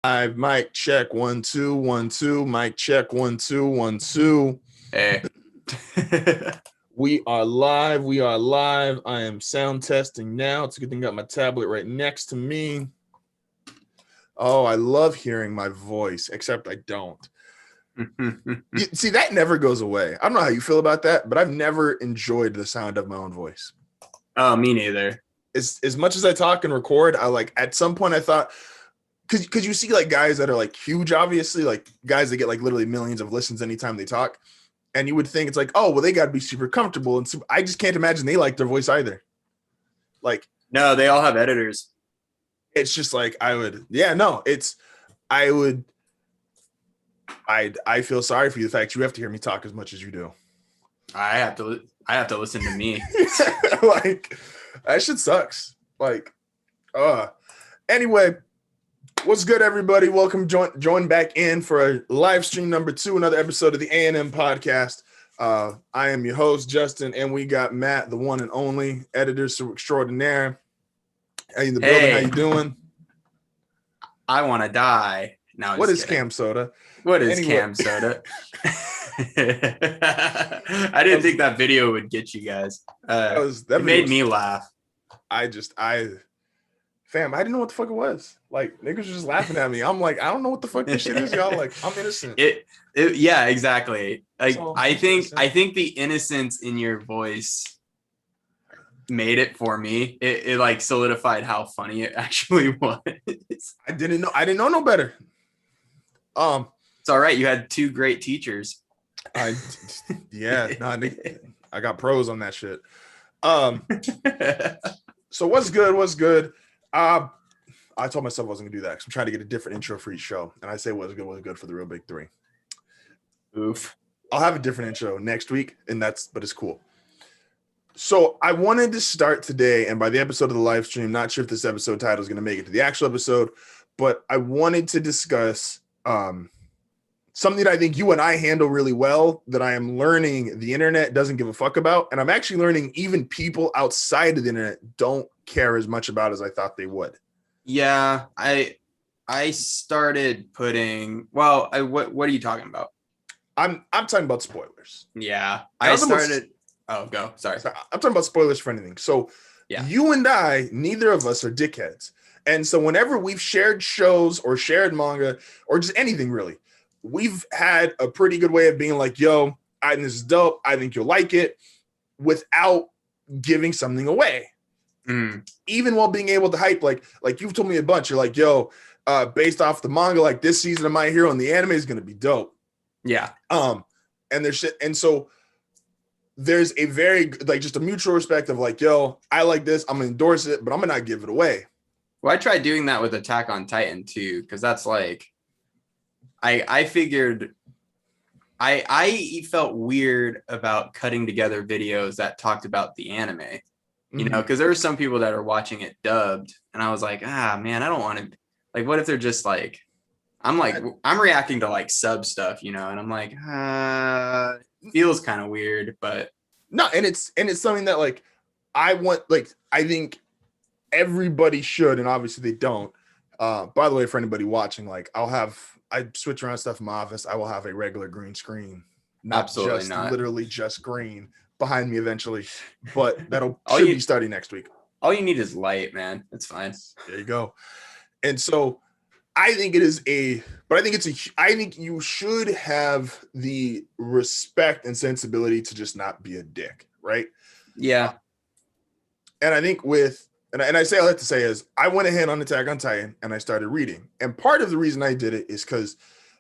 Live mic check 1 2 1 2 mic check 1 2 1 2. Hey. We are live. We are live. I am sound testing now. It's a good thing I got my tablet right next to me. Oh, I love hearing my voice, except I don't. See, that never goes away. I don't know how you feel about that, but I've never enjoyed the sound of my own voice. Oh, me neither. As much as I talk and record, I like at some point I thought because you see like guys that are like huge, obviously, like guys that get like literally millions of listens anytime they talk. And you would think it's like, oh, well, they got to be super comfortable. And I just can't imagine they like their voice either. Like, no, they all have editors. It's just like I feel sorry for you. The fact you have to hear me talk as much as you do. I have to listen to me. Like, that shit sucks. Like, anyway, what's good, everybody? Welcome, join back in for a live stream number 2, another episode of the A&M podcast. I am your host, Justin, and we got Matt, the one and only editor extraordinaire. How you in the building? How you doing? I want to die. Now, what is Cam Soda? What is Cam Soda? I didn't think that video would get you guys. It made me laugh. Fam, I didn't know what the fuck it was. Like, niggas were just laughing at me. I'm like, I don't know what the fuck this shit is, y'all. Like, I'm innocent. Yeah, exactly. Like, I think the innocence in your voice made it for me. It like solidified how funny it actually was. I didn't know no better. It's all right. You had 2 great teachers. I got pros on that shit. So what's good? I told myself I wasn't gonna do that because I'm trying to get a different intro for each show, and I say what's good for the real big 3. Oof. I'll have a different intro next week, but it's cool. So I wanted to start today, and by the episode of the live stream, not sure if this episode title is going to make it to the actual episode, but I wanted to discuss something that I think you and I handle really well, that I am learning the internet doesn't give a fuck about, and I'm actually learning even people outside of the internet don't care as much about as I thought they would. Yeah, I started putting. Well, what are you talking about? I'm talking about spoilers. Yeah, I started. Oh, go. Sorry. I'm talking about spoilers for anything. So yeah. You and I, neither of us are dickheads. And so whenever we've shared shows or shared manga or just anything really, we've had a pretty good way of being like, yo, I think this is dope. I think you'll like it, without giving something away. Even while being able to hype, like you've told me a bunch. You're like, yo, based off the manga, like this season of My Hero and the anime is going to be dope. Yeah. And there's shit. And so there's a very like just a mutual respect of like, yo, I like this, I'm gonna endorse it, but I'm gonna not give it away. Well, I tried doing that with Attack on Titan too, because that's like I figured I felt weird about cutting together videos that talked about the anime, you know, because there are some people that are watching it dubbed, and I was like, man, I don't want to, like, what if they're just like, I'm reacting to like sub stuff, you know, and I'm like, feels kind of weird, but no, and it's something that like I think everybody should, and obviously they don't. By the way, for anybody watching, like I switch around stuff in my office. I will have a regular green screen, literally just green behind me eventually, but should be starting next week. All you need is light, man. It's fine. There you go. And so I think I think you should have the respect and sensibility to just not be a dick, right? Yeah. And I think and I say all that to say is I went ahead on Attack on Titan and I started reading. And part of the reason I did it is because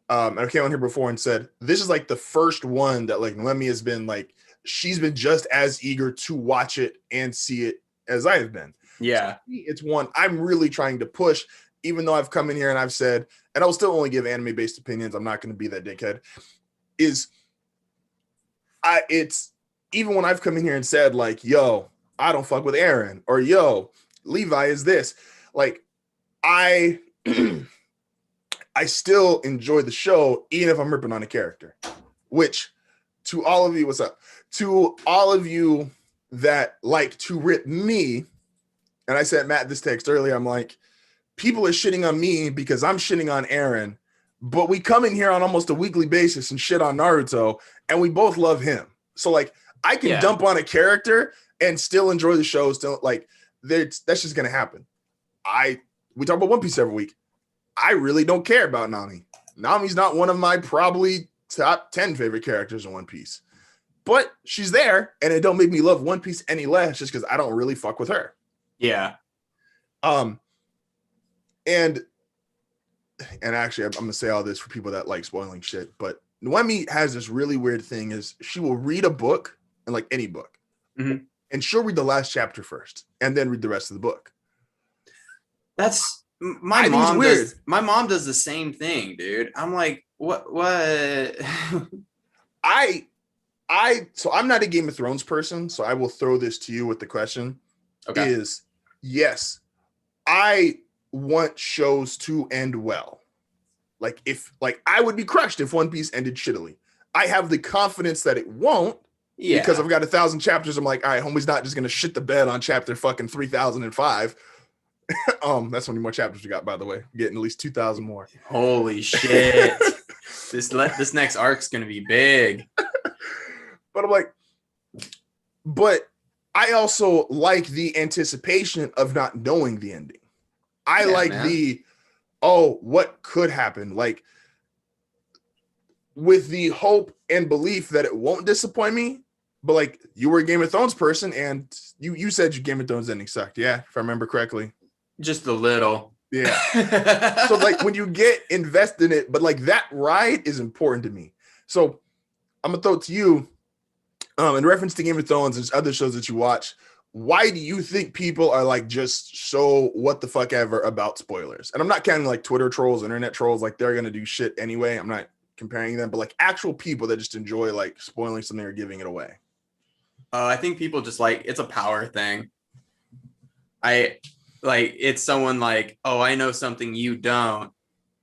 I came on here before and said, this is like the first one that like Noemi has been like, she's been just as eager to watch it and see it as I have been. Yeah. So it's one I'm really trying to push, even though I've come in here and I've said, and I'll still only give anime-based opinions, I'm not going to be that dickhead, it's even when I've come in here and said like, yo, I don't fuck with Eren, or yo, Levi is this, like I still enjoy the show, even if I'm ripping on a character, which to all of you, what's up? To all of you that like to rip me, and I sent Matt this text earlier, I'm like, people are shitting on me because I'm shitting on Aaron, but we come in here on almost a weekly basis and shit on Naruto, and we both love him. So like I can dump on a character and still enjoy the show. Still like that's just gonna happen. We talk about One Piece every week. I really don't care about Nami. Nami's not one of my probably top 10 favorite characters in One Piece, but she's there, and it don't make me love One Piece any less just because I don't really fuck with her. Yeah. And actually, I'm gonna say all this for people that like spoiling shit, but Noemi has this really weird thing: is she will read a book, and like any book, and she'll read the last chapter first, and then read the rest of the book. That's my mom. Weird. My mom does the same thing, dude. I'm like, what? So I'm not a Game of Thrones person, so I will throw this to you with the question. Okay. Is yes, I want shows to end well. Like I would be crushed if One Piece ended shittily. I have the confidence that it won't. Yeah. Because I've got 1,000 chapters. I'm like, all right, homie's not just gonna shit the bed on chapter fucking 3005. That's how many more chapters we got, by the way. We're getting at least 2,000 more. Holy shit. This next arc's gonna be big. But I'm like, but I also like the anticipation of not knowing the ending. I like what could happen? Like with the hope and belief that it won't disappoint me. But like you were a Game of Thrones person, and you said your Game of Thrones ending sucked. Yeah, if I remember correctly. Just a little. Yeah. So like when you get invested in it, but like that ride is important to me. So I'm gonna throw it to you. In reference to Game of Thrones and other shows that you watch, why do you think people are like just so what the fuck ever about spoilers? And I'm not counting like Twitter trolls, internet trolls, like they're gonna do shit anyway. I'm not comparing them, but like actual people that just enjoy like spoiling something or giving it away. I think people just like it's a power thing. It's someone like, oh, I know something you don't,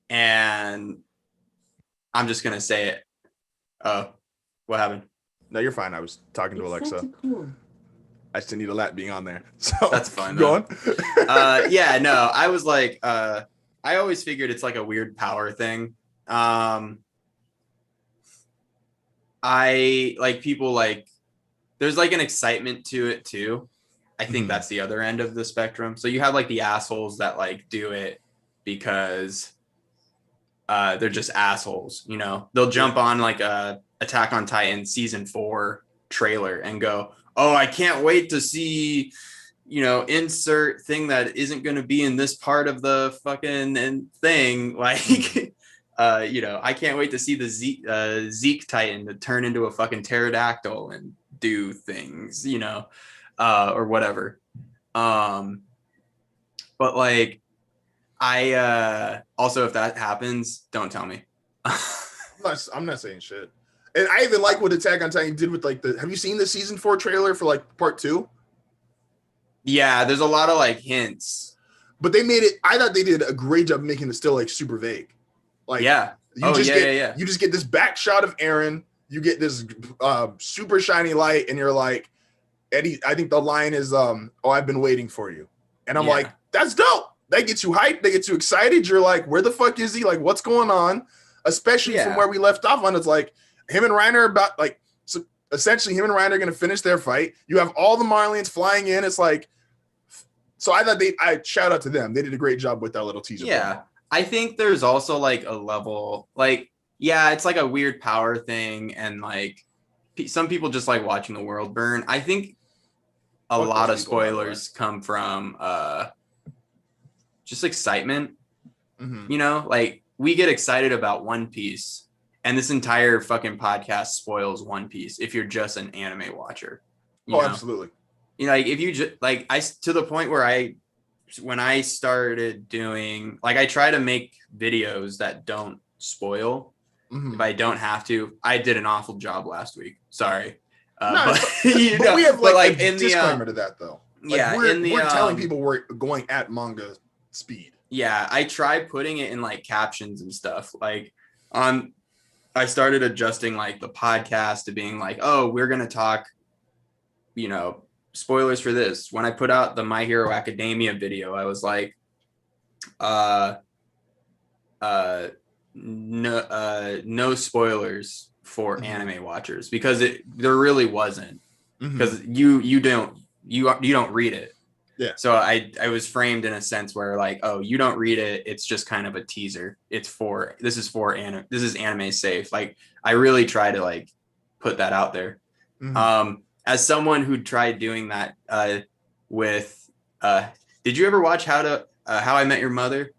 and I'm just gonna say it. Oh, what happened? No, you're fine. I was talking to Alexa. Cool. I still need a lat being on there. So that's fine. Go on. Yeah, no, I was like, I always figured it's like a weird power thing. I like people like there's like an excitement to it too. I think that's the other end of the spectrum. So you have like the assholes that like do it because they're just assholes, you know. They'll jump on like a Attack on Titan season 4 trailer and go, oh, I can't wait to see, you know, insert thing that isn't going to be in this part of the fucking thing. Like, you know, I can't wait to see the Zeke Titan to turn into a fucking pterodactyl and do things, you know, or whatever. But like, I also, if that happens, don't tell me. I'm not saying shit. And I even like what Attack on Titan did with like have you seen the season 4 trailer for like part 2? Yeah, there's a lot of like hints. But they made it, I thought they did a great job making it still like super vague. Like you just get this back shot of Eren, you get this super shiny light, and you're like, Eddie, I think the line is oh, I've been waiting for you. And I'm like, that's dope. That gets you hyped, they get you excited. You're like, where the fuck is he? Like, what's going on? Especially from where we left off on. It's like him and Reiner about like, so essentially him and Reiner are going to finish their fight. You have all the Marlians flying in. It's like, so I thought I shout out to them. They did a great job with that little teaser. Yeah. Program. I think there's also like a level, like, yeah, it's like a weird power thing. And like some people just like watching the world burn. I think a lot of spoilers come from just excitement. You know, like we get excited about One Piece. And this entire fucking podcast spoils One Piece if you're just an anime watcher. You know? Absolutely. You know, like if you just like to the point where when I started doing like I try to make videos that don't spoil if I don't have to. I did an awful job last week. Sorry. But we have like a disclaimer to that though. Like, yeah, we're telling people we're going at manga speed. Yeah, I try putting it in like captions and stuff. Like I started adjusting like the podcast to being like, oh, we're going to talk, you know, spoilers for this. When I put out the My Hero Academia video, I was like, uh, no spoilers for anime watchers because there really wasn't, because you don't read it. Yeah. So I was framed in a sense where like, oh, you don't read it. It's just kind of a teaser. This is anime safe. Like I really try to like put that out there. As someone who tried doing that with did you ever watch How I Met Your Mother?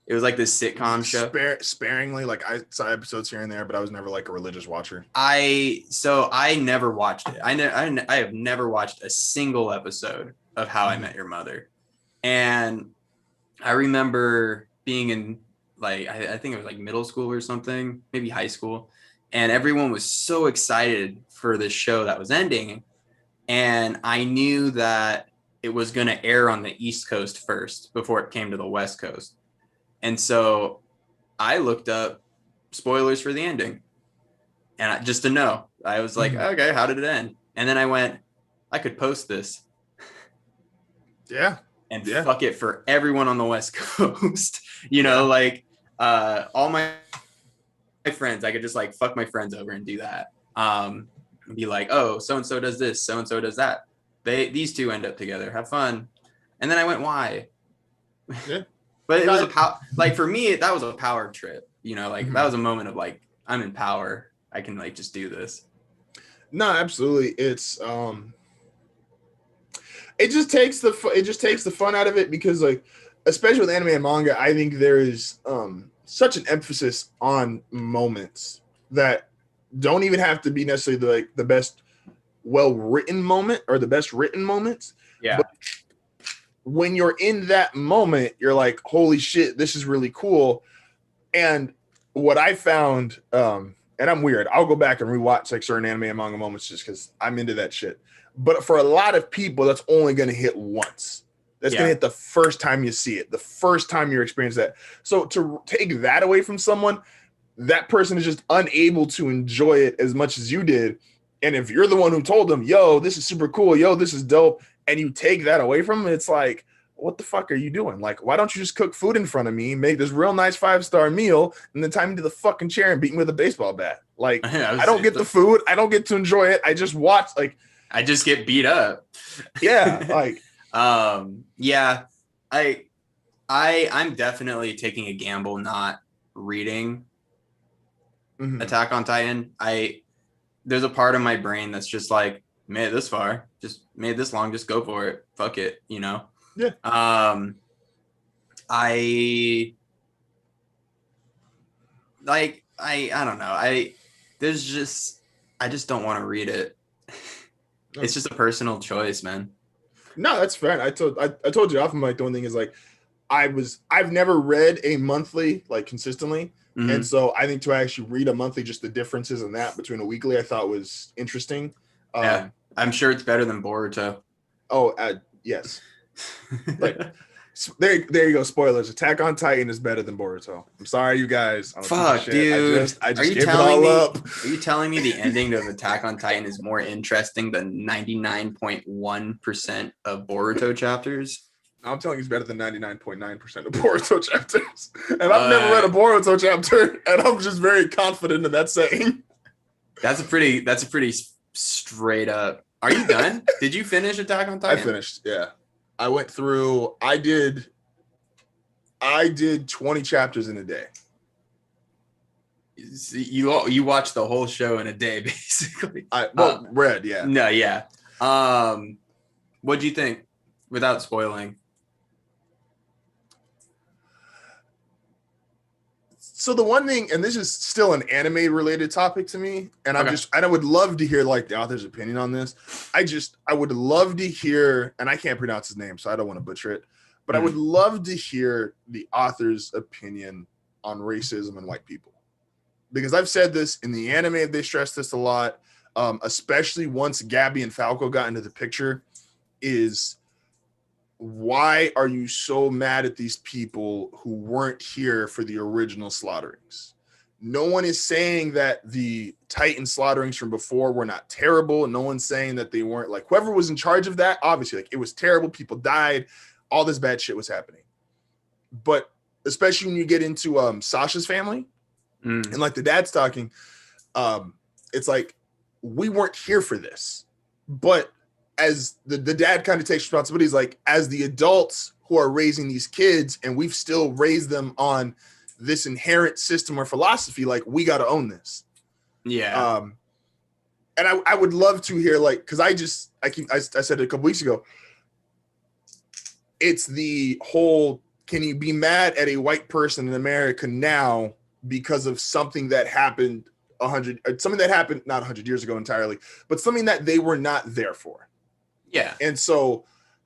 It was like this sitcom show. Sparingly, like I saw episodes here and there, but I was never like a religious watcher. I never watched it. I have never watched a single episode of How I Met Your Mother. And I remember being in like, I think it was like middle school or something, maybe high school. And everyone was so excited for this show that was ending. And I knew that it was going to air on the East Coast first before it came to the West Coast. And so I looked up spoilers for the ending. And just to know, I was like, okay, how did it end? And then I went, I could post this. Yeah. And fuck it for everyone on the West Coast. Like all my friends, I could just like fuck my friends over and do that. Be like, oh, so-and-so does this, so-and-so does that. These two end up together, have fun. And then I went, why? Yeah. But it was like for me, that was a power trip, like that was a moment of like, I'm in power. I can like just do this. No, absolutely. It's it just takes the fun out of it, because like, especially with anime and manga, I think there is such an emphasis on moments that don't even have to be necessarily the best well-written moment or the best written moments. Yeah. But when you're in that moment, you're like, holy shit, this is really cool. And what I found, and I'm weird, I'll go back and rewatch like certain anime and manga moments just because I'm into that shit. But for a lot of people, that's only going to hit once. That's going to hit the first time you see it, the first time you experience that. So to take that away from someone, that person is just unable to enjoy it as much as you did. And if you're the one who told them, yo, this is super cool, yo, this is dope, and you take that away from them, it's like, what the fuck are you doing? Like, why don't you just cook food in front of me, make this real nice 5-star meal, and then tie me to the fucking chair and beat me with a baseball bat? Like, I don't get the food. I don't get to enjoy it. I just watch, like, I just get beat up. Yeah. Like, yeah, I'm definitely taking a gamble not reading Attack on Titan. There's a part of my brain that's just like, made it this far, just made this long, just go for it. Fuck it, Yeah. I don't know. I just don't want to read it. It's just a personal choice, man. No, that's fair. I told you often, like, the one thing is like, I've never read a monthly like consistently. And so I think to actually read a monthly, just the differences in that between a weekly, I thought was interesting. Yeah, I'm sure it's better than Boruto. Oh, yes. Like, there you go. Spoilers. Attack on Titan is better than Boruto. I'm sorry, you guys. Fuck, dude. I just gave it all up. Are you telling me the ending of Attack on Titan is more interesting than 99.1% of Boruto chapters? I'm telling you, it's better than 99.9% of Boruto chapters. And I've never read a Boruto chapter, and I'm just very confident in that saying. That's a pretty straight up. Are you done? Did you finish Attack on Titan? I finished, yeah. I went through, I did 20 chapters in a day. You watched the whole show in a day, basically. Read, yeah. No, yeah. What'd you think, without spoiling? So the one thing, and this is still an anime related topic to me, and I would love to hear like the author's opinion on this. I would love to hear, and I can't pronounce his name, so I don't want to butcher it, but I would love to hear the author's opinion on racism and white people. Because I've said this in the anime, they stress this a lot, especially once Gabby and Falco got into the picture, is why are you so mad at these people who weren't here for the original slaughterings? No one is saying that the Titan slaughterings from before were not terrible. No one's saying that they weren't, like, whoever was in charge of that, obviously, like, it was terrible. People died. All this bad shit was happening. but especially when you get into Sasha's family and like the dad's talking, it's like we weren't here for this. But as the dad kind of takes responsibilities, like as the adults who are raising these kids, and we've still raised them on this inherent system or philosophy, like we got to own this. Yeah. And I would love to hear, like, because I said it a couple weeks ago, it's the whole, can you be mad at a white person in America now because of something that happened not 100 years ago entirely, but something that they were not there for. Yeah. And so,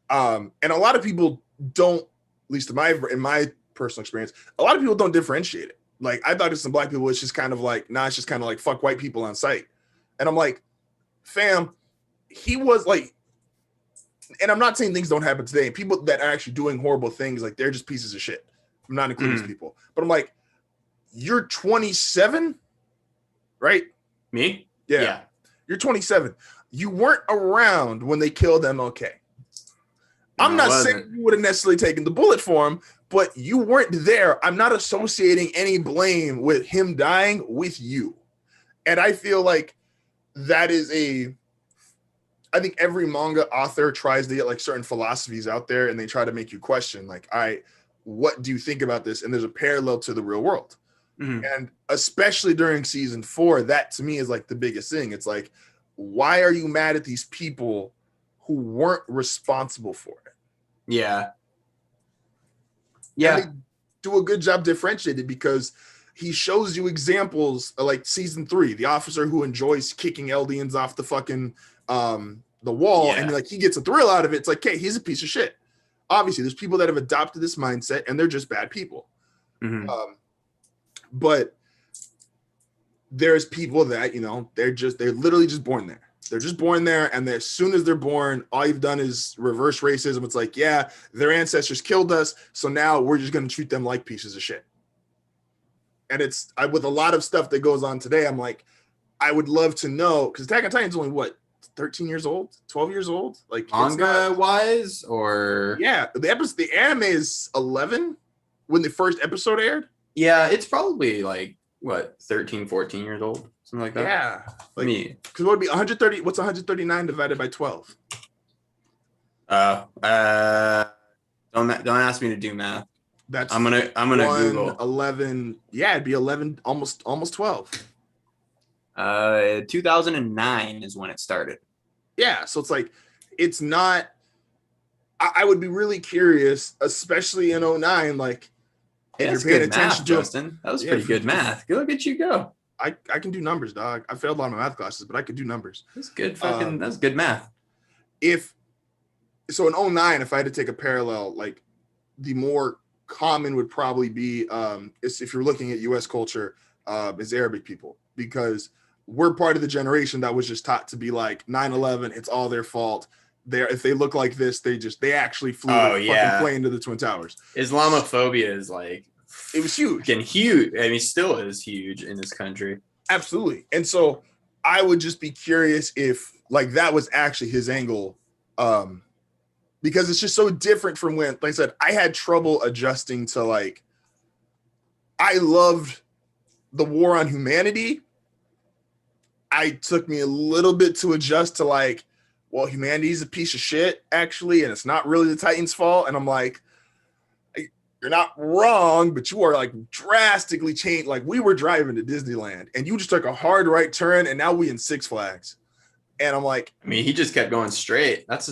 and a lot of people don't, at least in my personal experience, a lot of people don't differentiate it. Like, I thought it's some black people, it's just kind of like, nah, it's just kind of like fuck white people on sight. And I'm like, fam, he was like, and I'm not saying things don't happen today. People that are actually doing horrible things, like they're just pieces of shit. I'm not including these people, but I'm like, you're 27, right? Me? Yeah. You're 27. You weren't around when they killed MLK. I'm not saying you would have necessarily taken the bullet for him, but you weren't there. I'm not associating any blame with him dying with you. And I feel like that is I think every manga author tries to get like certain philosophies out there, and they try to make you question, like, what do you think about this? And there's a parallel to the real world. Mm-hmm. And especially during season 4, that to me is like the biggest thing. It's like, why are you mad at these people who weren't responsible for it? Yeah. Yeah. And they do a good job differentiated, because he shows you examples like season 3, the officer who enjoys kicking Eldians off the fucking the wall, and like he gets a thrill out of it. It's like, okay, he's a piece of shit. Obviously, there's people that have adopted this mindset, and they're just bad people. Mm-hmm. But there's people that, you know, they're literally just born there. They're just born there, and as soon as they're born, all you've done is reverse racism. It's like, yeah, their ancestors killed us, so now we're just going to treat them like pieces of shit. And it's with a lot of stuff that goes on today, I'm like, I would love to know, because Attack on Titan's only what, 13 years old, 12 years old, like manga wise, or the anime is 11 when the first episode aired. Yeah, it's probably like what, 13, 14 years old, something like that. Yeah, like me, because what would be 130? What's 139 divided by 12? Don't ask me to do math. That's I'm gonna Google 11. Yeah, it'd be 11, almost 12. 2009 is when it started. Yeah, so it's like, it's not. I would be really curious, especially in 09, like, if you're paying attention to Justin. That was pretty good math. Look at you go. I can do numbers, dog. I failed a lot of my math classes, but I could do numbers. That's good. That's good math. So in 09, if I had to take a parallel, like the more common would probably be, if you're looking at U.S. culture, is Arabic people, because we're part of the generation that was just taught to be like 9/11. It's all their fault. If they look like this, they actually flew the fucking plane to the Twin Towers. Islamophobia is like, it was huge. And huge. I mean, still is huge in this country. Absolutely. And so I would just be curious if like that was actually his angle, because it's just so different from when, like I said, I had trouble adjusting to, like, I loved the War on Humanity. It took me a little bit to adjust to, like, well, humanity's a piece of shit, actually, and it's not really the Titans' fault. And I'm like, you're not wrong, but you are like drastically changed. Like, we were driving to Disneyland and you just took a hard right turn, and now we in Six Flags. And I'm like, I mean, he just kept going straight. That's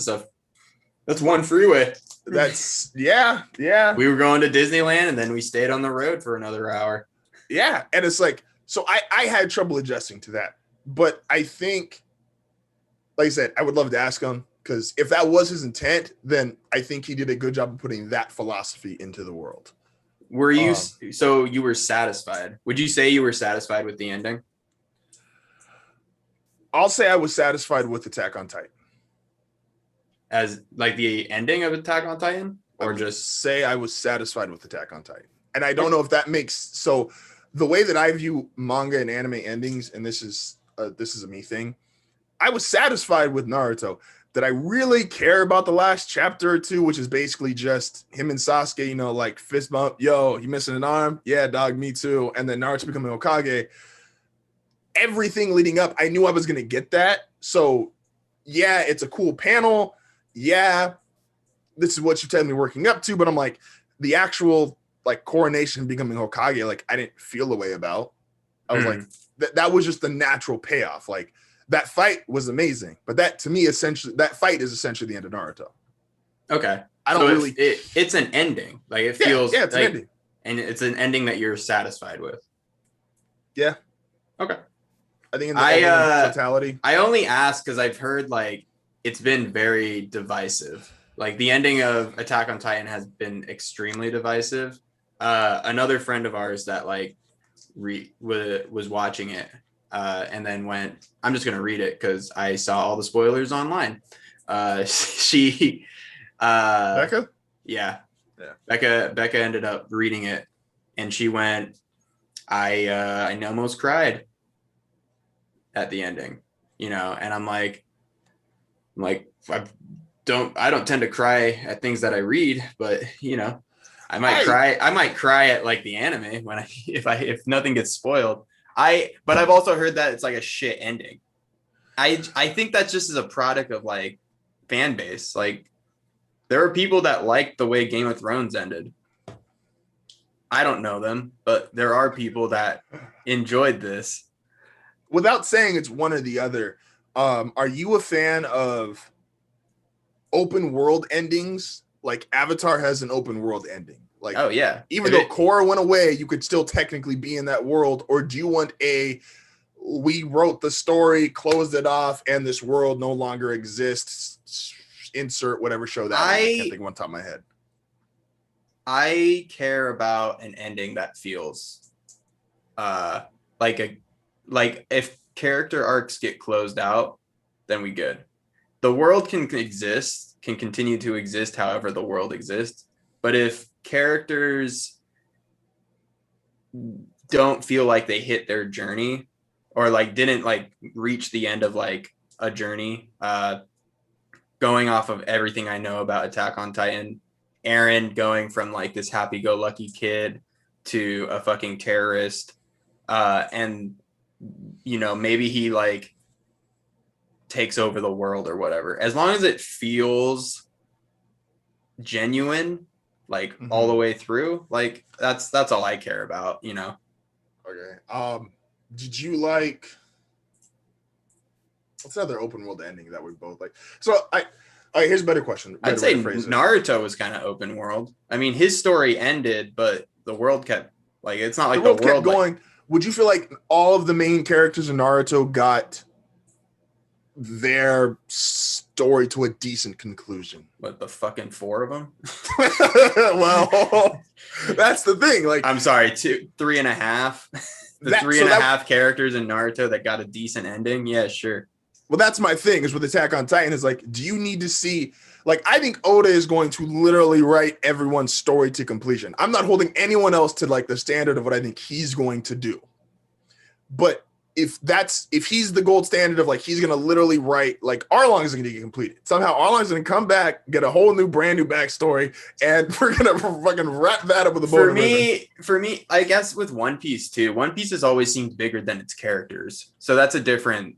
one freeway. That's yeah. We were going to Disneyland, and then we stayed on the road for another hour. Yeah. And it's like, so I had trouble adjusting to that. But I think, like I said, I would love to ask him, because if that was his intent, then I think he did a good job of putting that philosophy into the world. Were you so you were satisfied? Would you say you were satisfied with the ending? I'll say I was satisfied with Attack on Titan. As like the ending of Attack on Titan? Or just say I was satisfied with Attack on Titan. And I don't know if that makes, so the way that I view manga and anime endings, and this is a me thing, I was satisfied with Naruto. that I really care about the last chapter or two, which is basically just him and Sasuke, you know, like fist bump, yo, you missing an arm? Yeah, dog, me too. And then Naruto becoming Hokage. Everything leading up, I knew I was going to get that. So, yeah, it's a cool panel. Yeah, this is what you're telling me working up to. But I'm like, the actual like coronation becoming Hokage, like I didn't feel the way about. I was like, that was just the natural payoff. Like that fight was amazing. But that to me, essentially, that fight is essentially the end of Naruto. Okay. I don't really. It's an ending. Like it feels. Yeah, it's like, an ending. And it's an ending that you're satisfied with. Yeah. Okay. I think in the totality. I only ask because I've heard like it's been very divisive. Like the ending of Attack on Titan has been extremely divisive. Another friend of ours that like was watching it and then went, I'm just gonna read it because I saw all the spoilers online. She Becca? Yeah. Becca ended up reading it and she went, I almost cried at the ending, you know, and I'm like I don't tend to cry at things that I read, but you know, I might cry at like the anime when if nothing gets spoiled. But I've also heard that it's like a shit ending. I think that just is a product of like fan base. Like there are people that like the way Game of Thrones ended. I don't know them, but there are people that enjoyed this. Without saying it's one or the other, are you a fan of open world endings? Like Avatar has an open world ending. Like, oh yeah, even though Korra went away, you could still technically be in that world. Or do you want we wrote the story, closed it off, and this world no longer exists? Insert whatever show that is. I can't think of one top of my head. I care about an ending that feels like if character arcs get closed out, then we good. The world can continue to exist however the world exists. But if characters don't feel like they hit their journey or like didn't like reach the end of like a journey, going off of everything I know about Attack on Titan, Eren going from like this happy-go-lucky kid to a fucking terrorist, and you know, maybe he like takes over the world or whatever. As long as it feels genuine, like all the way through, like that's all I care about, you know. Okay. Did you like what's another open world ending that we both like? So here's a better question. I'd say Naruto was kind of open world. I mean, his story ended, but the world kept like it's not like the world kept going. Like, would you feel like all of the main characters in Naruto got their story to a decent conclusion? What, the fucking 4 of them? Well, that's the thing. Like, I'm sorry, 3.5. The 3.5 characters in Naruto that got a decent ending. Yeah, sure. Well, that's my thing is with Attack on Titan is like, do you need to see, like, I think Oda is going to literally write everyone's story to completion. I'm not holding anyone else to like the standard of what I think he's going to do. But if he's the gold standard of like, he's going to literally write, like Arlong is going to get completed. Somehow Arlong's going to come back, get a whole new brand new backstory. And we're going to fucking wrap that up with a bow. For me, I guess with One Piece too, One Piece has always seemed bigger than its characters. So that's a different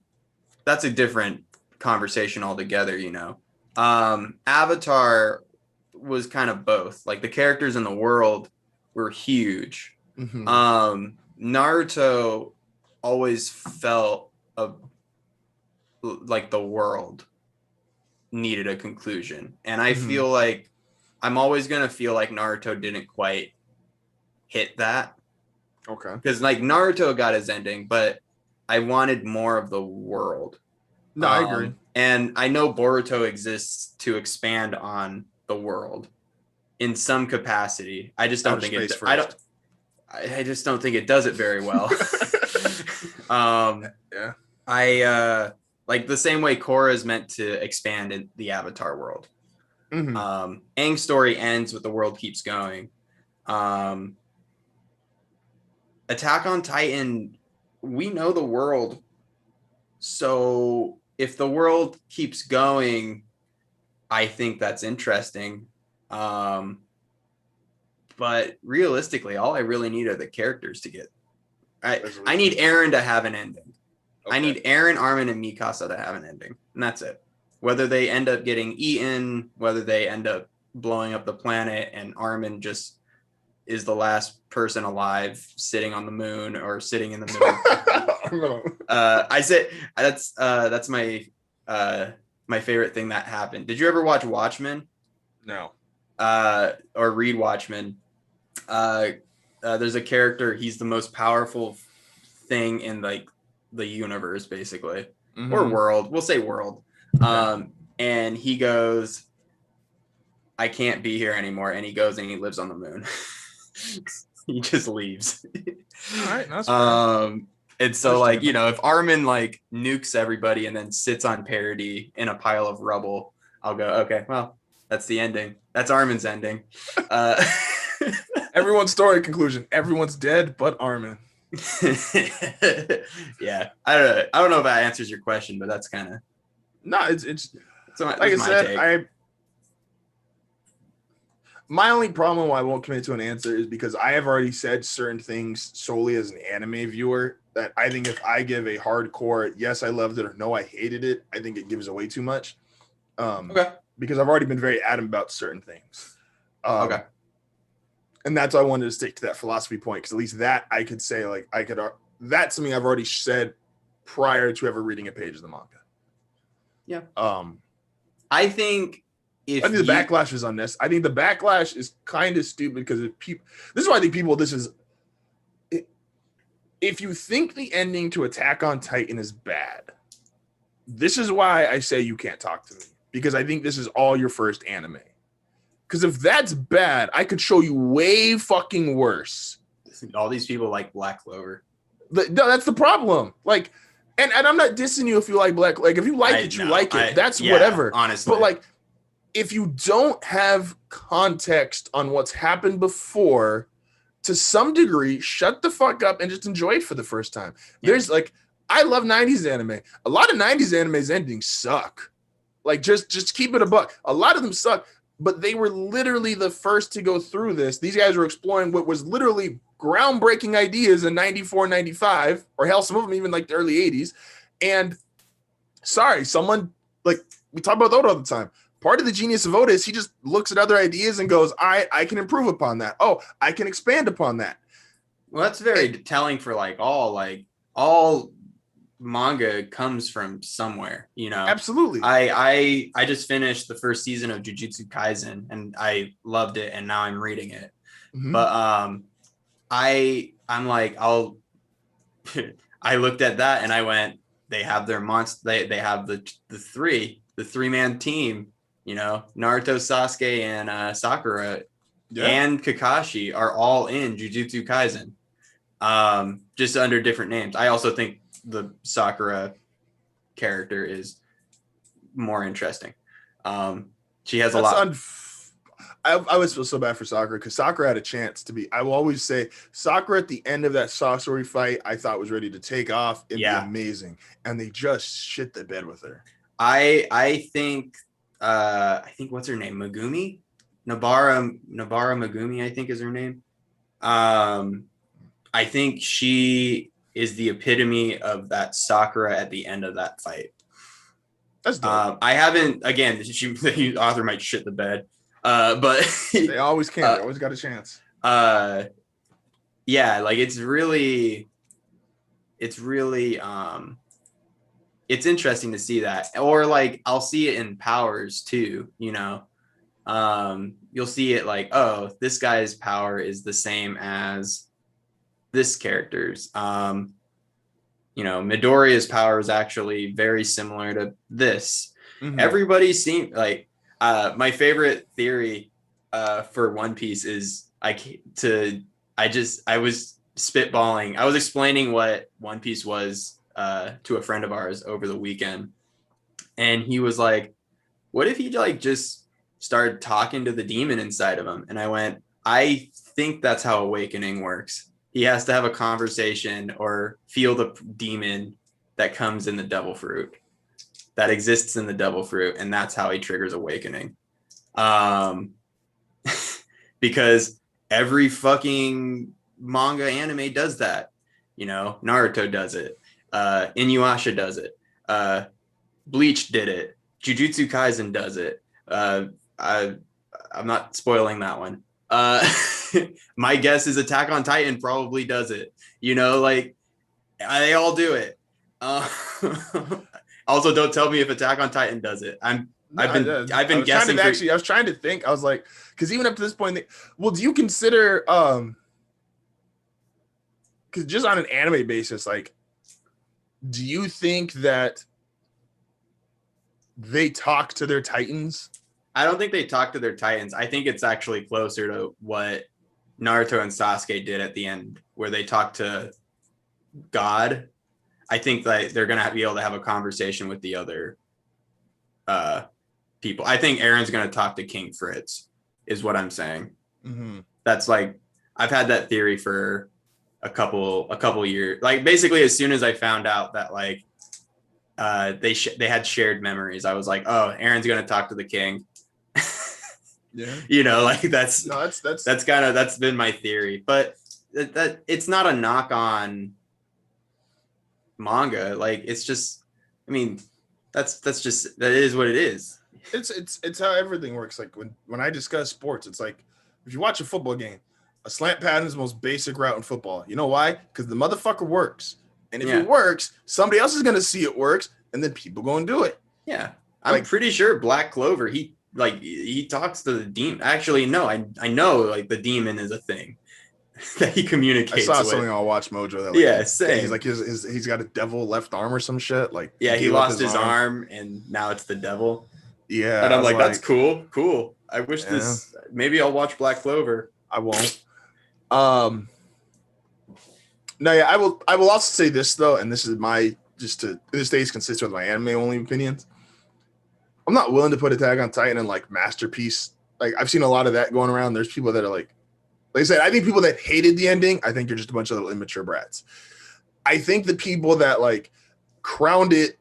conversation altogether, you know. Avatar was kind of both. Like the characters in the world were huge. Naruto always felt like the world needed a conclusion. And I feel like I'm always going to feel like Naruto didn't quite hit that. Okay. Because like Naruto got his ending, but I wanted more of the world. No, I agree. And I know Boruto exists to expand on the world in some capacity. I just don't think it. I just don't think it does it very well. Yeah. I like the same way Korra is meant to expand in the Avatar world. Aang's story ends with the world keeps going. Attack on Titan, we know the world. So if the world keeps going, I think that's interesting. But realistically, all I really need are the characters to get. I need Eren to have an ending. Okay. I need Eren, Armin, and Mikasa to have an ending, and that's it. Whether they end up getting eaten, whether they end up blowing up the planet, and Armin just is the last person alive sitting on the moon or sitting in the moon. I said that's my my favorite thing that happened. Did you ever watch Watchmen? No. Or read Watchmen? There's a character. He's the most powerful thing in like the universe, basically, or world. We'll say world. And he goes, I can't be here anymore. And he goes and he lives on the moon. He just leaves. All right, that's fine. And so, like, you know, if Armin like nukes everybody and then sits on Paradis in a pile of rubble, I'll go, okay, well, that's the ending. That's Armin's ending. Everyone's story conclusion. Everyone's dead but Armin. Yeah, I don't know if that answers your question, but that's kind of no. It's like I said. My only problem why I won't commit to an answer is because I have already said certain things solely as an anime viewer that I think if I give a hardcore yes I loved it or no I hated it, I think it gives away too much. Okay. Because I've already been very adamant about certain things. Okay. And that's why I wanted to stick to that philosophy point, because at least that I could say, like, that's something I've already said prior to ever reading a page of the manga. Yeah. I think the backlash is on this. I think the backlash is kind of stupid because this is why I think people, if you think the ending to Attack on Titan is bad, this is why I say you can't talk to me, because I think this is all your first anime. Because if that's bad, I could show you way fucking worse. All these people like Black Clover. No, that's the problem. Like, and I'm not dissing you if you like Black. Like, if you like it, you like it. That's whatever. Honestly, but like, if you don't have context on what's happened before, to some degree, shut the fuck up and just enjoy it for the first time. Yeah. There's like, I love 90s anime. A lot of 90s anime's endings suck. Like, just keep it a buck. A lot of them suck. But they were literally the first to go through this. These guys were exploring what was literally groundbreaking ideas in 94, 95, or hell, some of them even like the early 80s. And someone, like, we talk about Oda all the time. Part of the genius of Oda is he just looks at other ideas and goes, I can improve upon that. Oh, I can expand upon that. Well, that's very telling for all manga comes from somewhere, you know. Absolutely. I just finished the first season of Jujutsu Kaisen and I loved it, and now I'm reading it. But I'm like, I looked at that and I went, they have their monster, they have the three-man team, you know, Naruto, Sasuke, and Sakura and Kakashi are all in Jujutsu Kaisen, just under different names. I also think the Sakura character is more interesting. She has a lot. I always feel so bad for Sakura because Sakura had a chance to be. I will always say Sakura at the end of that Sasori fight, I thought was ready to take off and be amazing, and they just shit the bed with her. I think what's her name? Megumi, Nobara Megumi, I think is her name. I think she is the epitome of that Sakura at the end of that fight. That's dope. I haven't, again, the author might shit the bed, but they always can. They always got a chance. Yeah, like it's really it's interesting to see that. Or like I'll see it in Powers too, you know. You'll see it like, oh, this guy's power is the same as this character's. You know, Midoriya's power is actually very similar to this. Everybody seemed like my favorite theory for One Piece is I was spitballing. I was explaining what One Piece was to a friend of ours over the weekend, and he was like, what if he like just started talking to the demon inside of him? And I went, I think that's how awakening works. He has to have a conversation or feel the demon that comes in the devil fruit. that exists in the devil fruit, and that's how he triggers awakening. Because every fucking manga anime does that. You know, Naruto does it. Inuyasha does it. Bleach did it. Jujutsu Kaisen does it. I'm not spoiling that one. My guess is Attack on Titan probably does it. You know, like they all do it. Also, don't tell me if Attack on Titan does it. I've been guessing. I was trying to think. I was like, because even up to this point, well, do you consider because just on an anime basis, like, do you think that they talk to their Titans? I don't think they talk to their Titans. I think it's actually closer to what Naruto and Sasuke did at the end, where they talk to God. I think that they're gonna be able to have a conversation with the other people. I think Aaron's gonna talk to King Fritz, is what I'm saying. Mm-hmm. That's like, I've had that theory for a couple years. Like basically, as soon as I found out that like they had shared memories, I was like, oh, Aaron's gonna talk to the King. Yeah, you know, like that's been my theory. But that it's not a knock on manga. Like it's just, I mean, that is what it is. It's how everything works. Like when I discuss sports, it's like if you watch a football game, a slant pattern is the most basic route in football. You know why? Because the motherfucker works. And if it works, somebody else is gonna see it works, and then people go and do it. Yeah. I'm pretty sure Black Clover, he talks to the demon. Actually, no, I know like the demon is a thing that he communicates with. I saw something on Watch Mojo that like, same. He's like he's got a devil left arm or some shit. Like he lost his arm and now it's the devil. Yeah. And I'm like, that's cool. I wish this, maybe I'll watch Black Clover. I won't. No, yeah, I will also say this though, and this is this stays consistent with my anime only opinions. I'm not willing to put Attack on Titan in like masterpiece. Like I've seen a lot of that going around. There's people that are like I said, I think people that hated the ending, I think you're just a bunch of little immature brats. I think the people that like crowned it,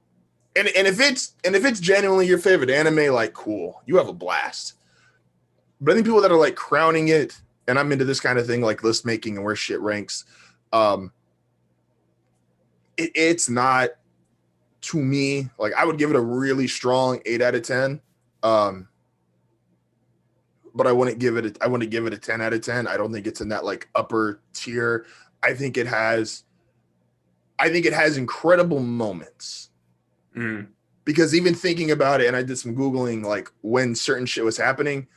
and if it's genuinely your favorite anime, like cool, you have a blast. But I think people that are like crowning it, and I'm into this kind of thing, like list making and where shit ranks. It's not, to me, like I would give it a really strong 8 out of 10. But I wouldn't give it a 10 out of 10. I don't think it's in that like upper tier. I think it has incredible moments. Because even thinking about it, and I did some Googling like when certain shit was happening,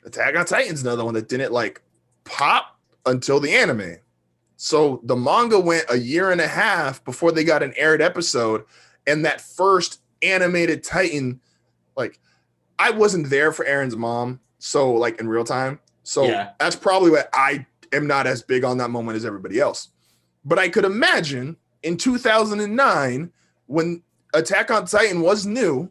Attack on Titan's another one that didn't like pop until the anime. So the manga went a year and a half before they got an aired episode, and that first animated Titan, like I wasn't there for Aaron's mom, so like in real time. So that's probably what I am not as big on that moment as everybody else. But I could imagine in 2009 when Attack on Titan was new,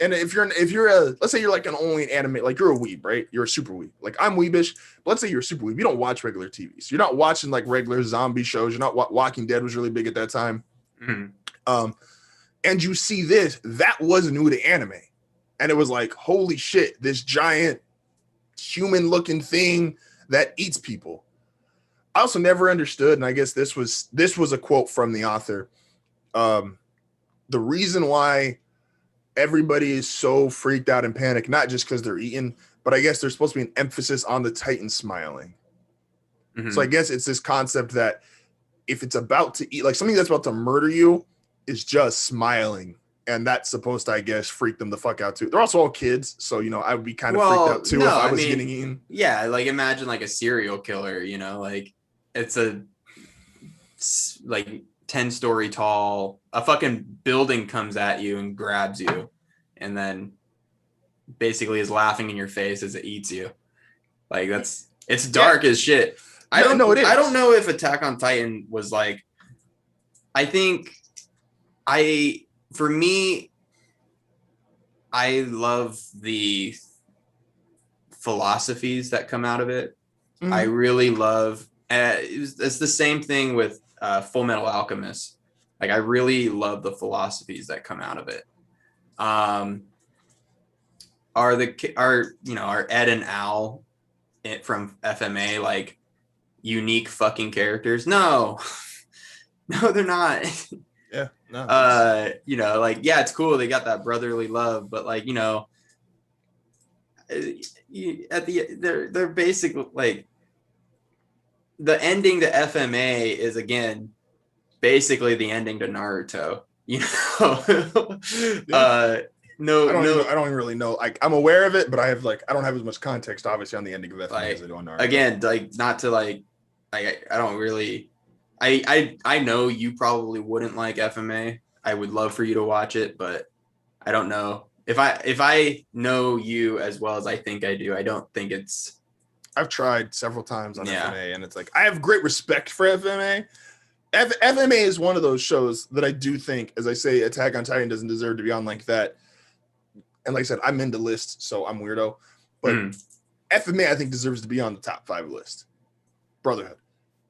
and if you're a, let's say you're like an only anime, like you're a weeb, right? You're a super weeb. Like I'm weebish, but let's say you're a super weeb. You don't watch regular TV. So you're not watching like regular zombie shows. You're not Walking Dead was really big at that time. And you see this, that was new to anime. And it was like, holy shit, this giant human looking thing that eats people. I also never understood, and I guess this was a quote from the author. The reason why everybody is so freaked out and panicked, not just because they're eating, but I guess there's supposed to be an emphasis on the Titan smiling. So I guess it's this concept that if it's about to eat, like something that's about to murder you is just smiling. And that's supposed to, I guess, freak them the fuck out too. They're also all kids. So, you know, I would be kind of freaked out too if I was getting eaten. Yeah. Like imagine like a serial killer, you know, like it's a like 10-story tall, a fucking building comes at you and grabs you and then basically is laughing in your face as it eats you. Like it's dark as shit. I don't know if Attack on Titan was like, for me, I love the philosophies that come out of it. I really love, it's the same thing with Full Metal Alchemist. Like I really love the philosophies that come out of it. Are Ed and Al from FMA like unique fucking characters? No. No, they're not. Yeah, no. Like, yeah, it's cool. They got that brotherly love, but like, they're basically like the ending to FMA is again basically the ending to Naruto. Yeah. No, I don't really know. Like, I'm aware of it, but I don't have as much context, obviously, on the ending of FMA like, as I do on Naruto. Again, like, not to like, I don't really. I know you probably wouldn't like FMA. I would love for you to watch it, but I don't know if I know you as well as I think I do. I don't think it's. I've tried several times on FMA, and it's like I have great respect for FMA. FMA is one of those shows that I do think, as I say, Attack on Titan doesn't deserve to be on like that. And like I said, I'm into lists, so I'm weirdo. But FMA, I think, deserves to be on the top 5 list. Brotherhood.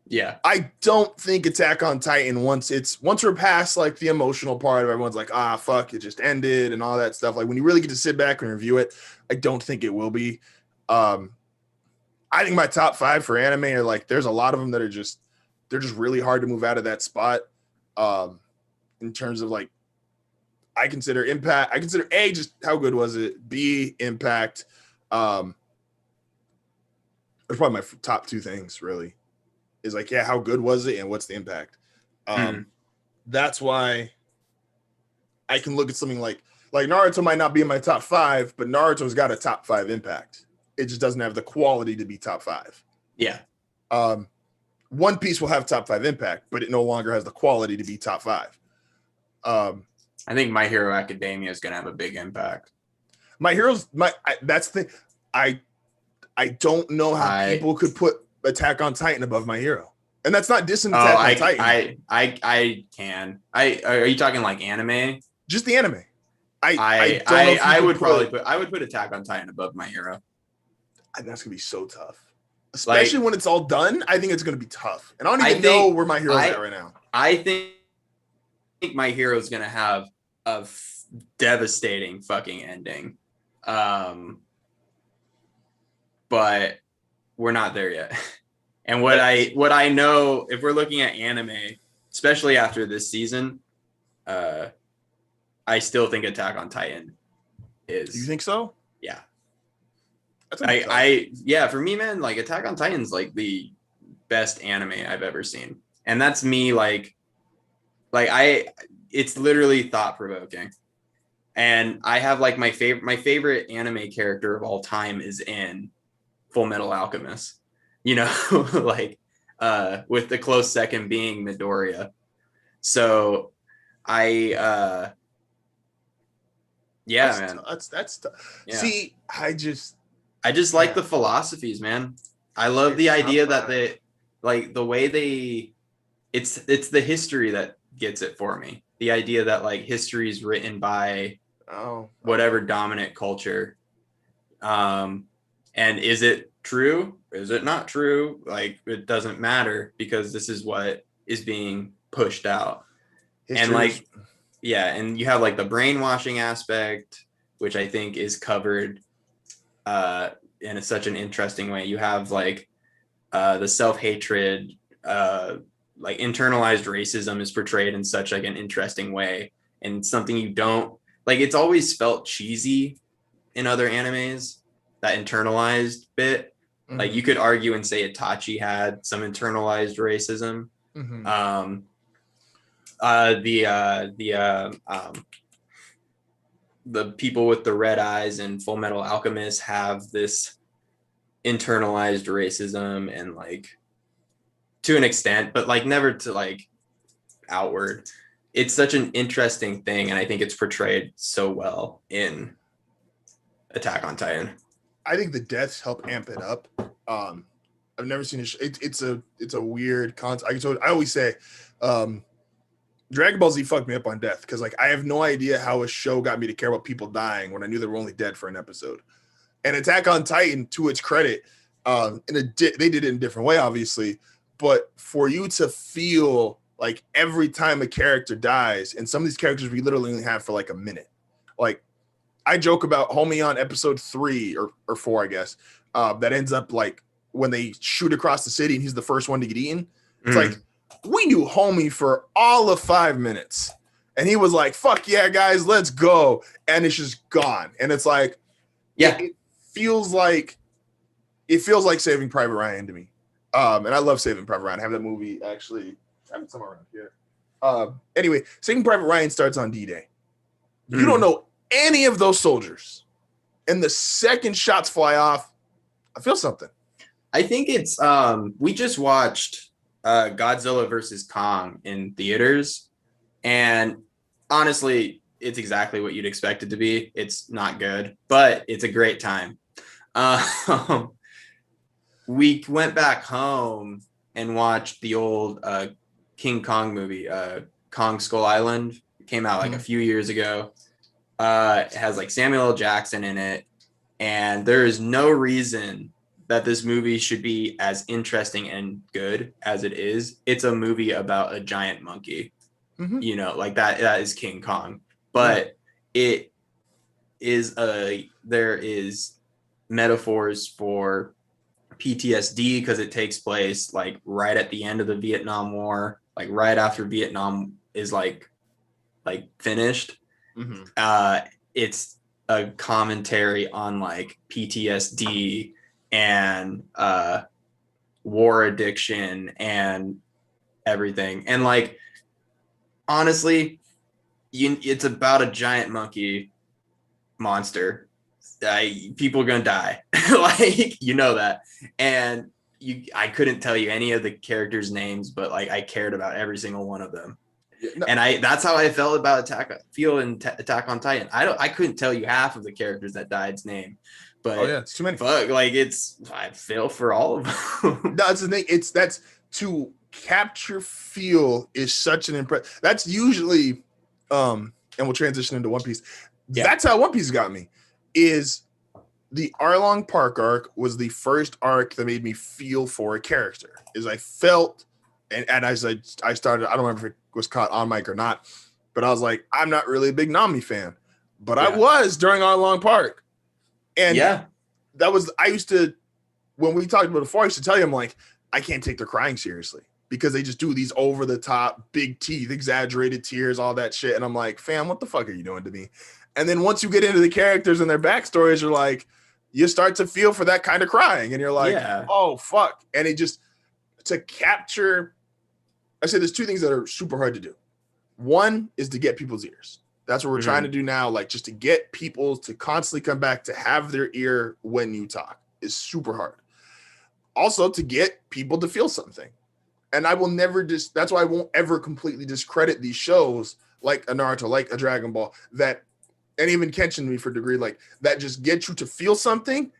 Yeah. I don't think Attack on Titan, once we're past like the emotional part of everyone's like, fuck, it just ended and all that stuff. Like when you really get to sit back and review it, I don't think it will be. I think my top 5 for anime are like, there's a lot of them that are they're just really hard to move out of that spot. In terms of like, I consider Impact. I consider A, just how good was it? B, Impact. That's probably my top 2 things, really. Is like, yeah, how good was it and what's the impact? That's why I can look at something like Naruto might not be in my top 5, but Naruto's got a top 5 impact. It just doesn't have the quality to be top 5. Yeah. One Piece will have top 5 impact, but it no longer has the quality to be top 5. I think My Hero Academia is going to have a big impact. That's the thing. I don't know how people could put Attack on Titan above My Hero. And that's not dissing Attack on Titan. I can. Are you talking like anime? Just the anime. I would put Attack on Titan above My Hero. That's gonna be so tough. Especially when it's all done, I think it's gonna be tough. And I don't even know where My Hero's at right now. I think My Hero is gonna have a devastating fucking ending. But we're not there yet. And what I know, if we're looking at anime, especially after this season, I still think Attack on Titan is. You think so? Yeah. Yeah, for me, man, like Attack on Titan's like the best anime I've ever seen. And that's me it's literally thought provoking. And I have like my favorite anime character of all time is in Full Metal Alchemist, like with the close second being Midoriya. So man. That's yeah. See, I just like the philosophies, man. I love the idea that the way it's the history that gets it for me. The idea that like history is written by whatever dominant culture. And is it true? Is it not true? Like, it doesn't matter because this is what is being pushed out. And like, and you have like the brainwashing aspect, which I think is covered in such an interesting way. You have like the self-hatred, like internalized racism is portrayed in such like an interesting way, and something you don't like. It's always felt cheesy in other animes, that internalized bit. Mm-hmm. Like you could argue and say Itachi had some internalized racism. Mm-hmm. The people with the red eyes in Full Metal Alchemist have this internalized racism, and like to an extent, but like never to like outward. It's such an interesting thing, and I think it's portrayed so well in Attack on Titan. I think the deaths help amp it up. I've never seen it's a weird concept. I always say, Dragon Ball Z fucked me up on death because like I have no idea how a show got me to care about people dying when I knew they were only dead for an episode. And Attack on Titan, to its credit, they did it in a different way, obviously. But for you to feel like every time a character dies, and some of these characters we literally only have for like a minute, Like, I joke about homie on episode 3 or 4, I guess, that ends up like when they shoot across the city and he's the first one to get eaten. It's like, we knew homie for all of 5 minutes. And he was like, fuck yeah, guys, let's go. And it's just gone. And it's like, yeah, it feels like Saving Private Ryan to me. And I love Saving Private Ryan. I have that movie actually. I have it somewhere around here. Anyway, Saving Private Ryan starts on D-Day. You don't know any of those soldiers. And the second shots fly off, I feel something. I think it's we just watched Godzilla versus Kong in theaters, and honestly, it's exactly what you'd expect it to be. It's not good, but it's a great time. We went back home and watched the old King Kong movie, Kong Skull Island. It came out like a few years ago. It has like Samuel L. Jackson in it, and there is no reason that this movie should be as interesting and good as it is. It's a movie about a giant monkey, you know, like that is King Kong, but it is there is metaphors for PTSD because it takes place like right at the end of the Vietnam War, like right after Vietnam is like finished. It's a commentary on like PTSD and war addiction and everything. And like, honestly, it's about a giant monkey monster. People are gonna die. Like, you know that. And I couldn't tell you any of the characters' names, but like I cared about every single one of them. No. And that's how I felt about Attack on Titan. I couldn't tell you half of the characters that died's name, but it's too many. Fuck, like I feel for all of them. That's the thing. That's to capture feel is such an impress. That's usually, and we'll transition into One Piece. Yeah. That's how One Piece got me. Is the Arlong Park arc was the first arc that made me feel for a character. Is I felt, and as I started, I don't remember if it was caught on mic or not, but I was like, I'm not really a big Nami fan, but I was during Arlong Park. And that was, I used to, when we talked about it before, I used to tell you, I'm like, I can't take their crying seriously because they just do these over the top, big teeth, exaggerated tears, all that shit. And I'm like, fam, what the fuck are you doing to me? And then once you get into the characters and their backstories, you're like, you start to feel for that kind of crying. And you're like, oh, fuck. And it just, to capture, I say there's two things that are super hard to do. One is to get people's ears. That's what we're trying to do now. Like, just to get people to constantly come back to have their ear when you talk is super hard. Also, to get people to feel something. And I will never that's why I won't ever completely discredit these shows like a Naruto, like a Dragon Ball, that, and even Kenshin me for a degree, like that just get you to feel something.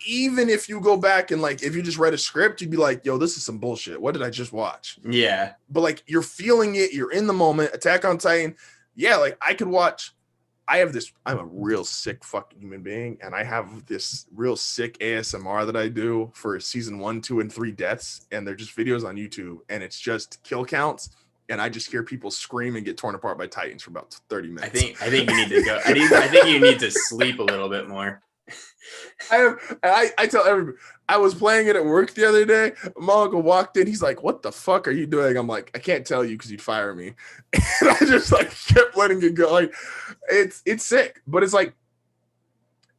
Even if you go back and like, if you just read a script, you'd be like, yo, this is some bullshit. What did I just watch? Yeah. But like, you're feeling it. You're in the moment. Attack on Titan. Yeah. Like I could watch, I'm a real sick fucking human being. And I have this real sick ASMR that I do for season 1, 2, and 3 deaths. And they're just videos on YouTube and it's just kill counts. And I just hear people scream and get torn apart by Titans for about 30 minutes. I think you need to go. I think you need to sleep a little bit more. I tell everybody, I was playing it at work the other day. My uncle walked in. He's like, what the fuck are you doing? I'm like, I can't tell you because you'd fire me. And I just like kept letting it go. Like, it's sick. But it's like,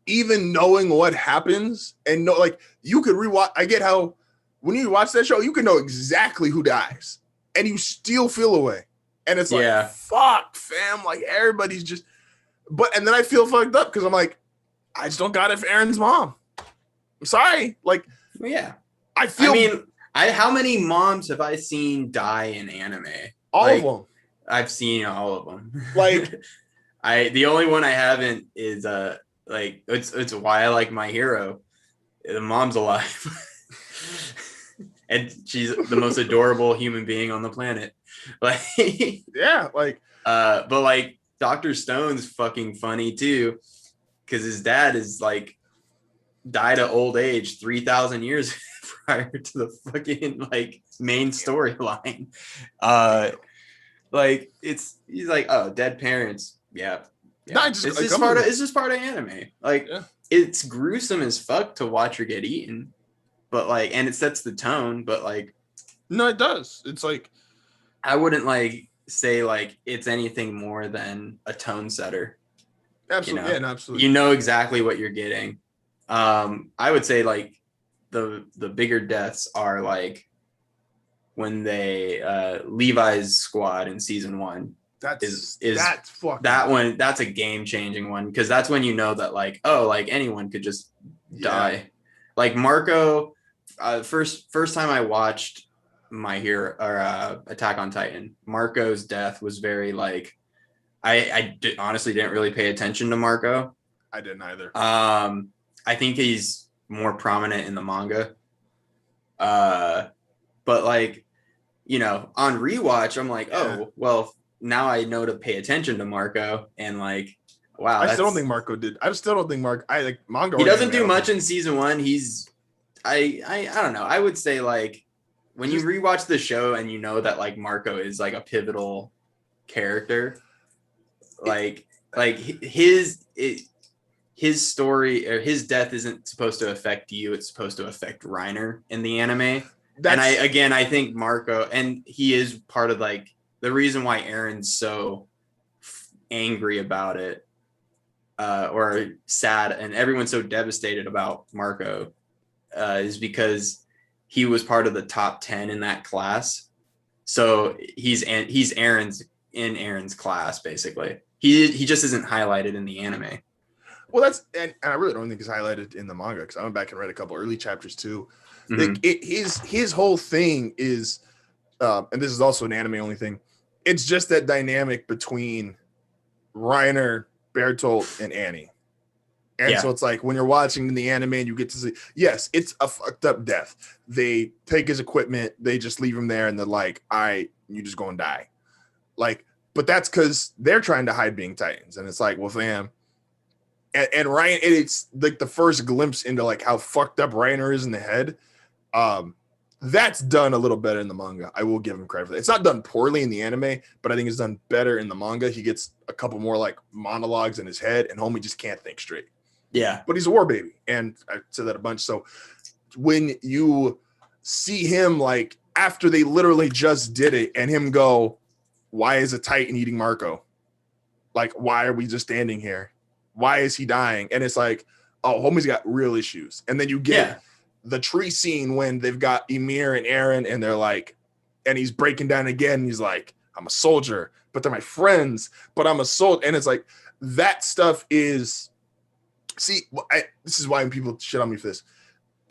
even knowing what happens and know, like, you could rewatch. I get how when you watch that show, you can know exactly who dies and you still feel away. And it's like, fuck, fam. Like, everybody's just, and then I feel fucked up because I'm like, I just don't got it for Aaron's mom. I'm sorry. Like, I feel. How many moms have I seen die in anime? All of them. I've seen all of them. Like, the only one I haven't is like it's why I like My Hero. The mom's alive, and she's the most adorable human being on the planet. Like, but like Dr. Stone's fucking funny too. Because his dad is like died of old age 3,000 years prior to the fucking like main storyline. Like he's like, oh, dead parents. Yeah, Yeah. Not just, it's just part of anime. Like, yeah. It's gruesome as fuck to watch her get eaten, but like, and it sets the tone. But like, no, it does. It's like, I wouldn't like say like it's anything more than a tone setter. absolutely, yeah, absolutely. You know exactly what you're getting. I would say like the bigger deaths are like when they Levi's squad in season 1. That's that one. That's a game changing one because that's when you know that like, oh, like anyone could just die. Like Marco, first time I watched My Hero or Attack on Titan, Marco's death was very like, honestly didn't really pay attention to Marco. I didn't either. I think he's more prominent in the manga. But like, on rewatch, I'm like, oh, well, now I know to pay attention to Marco, and like, wow. I still don't think Marco did. I still don't think Marco. I like manga. He doesn't do much in season 1. He's, I don't know. I would say like when you rewatch the show and you know that like Marco is like a pivotal character, like his story or his death isn't supposed to affect you. It's supposed to affect Reiner in the anime. I think Marco, and he is part of like the reason why Aaron's so angry about it, or sad, and everyone's so devastated about Marco, is because he was part of the top 10 in that class. So he's Aaron's class basically. He just isn't highlighted in the anime. Well, and I really don't think it's highlighted in the manga because I went back and read a couple early chapters too. Mm-hmm. Like his whole thing is, and this is also an anime only thing. It's just that dynamic between Reiner, Bertolt, and Annie. And so it's like when you're watching the anime and you get to see, yes, it's a fucked up death. They take his equipment, they just leave him there, and they're like, all right, you just go and die. Like, but that's because they're trying to hide being Titans. And it's like, well, fam. And Ryan, it's like the first glimpse into like how fucked up Reiner is in the head. That's done a little better in the manga. I will give him credit for that. It's not done poorly in the anime, but I think it's done better in the manga. He gets a couple more like monologues in his head, and homie just can't think straight. Yeah. But he's a war baby, and I said that a bunch. So when you see him like after they literally just did it and him go, why is a Titan eating Marco? Like, why are we just standing here? Why is he dying? And it's like, oh, homie's got real issues. And then you get the tree scene when they've got Ymir and Eren, and they're like, and he's breaking down again. And he's like, I'm a soldier, but they're my friends, but I'm a soldier. And it's like, that stuff is, this is why people shit on me for this.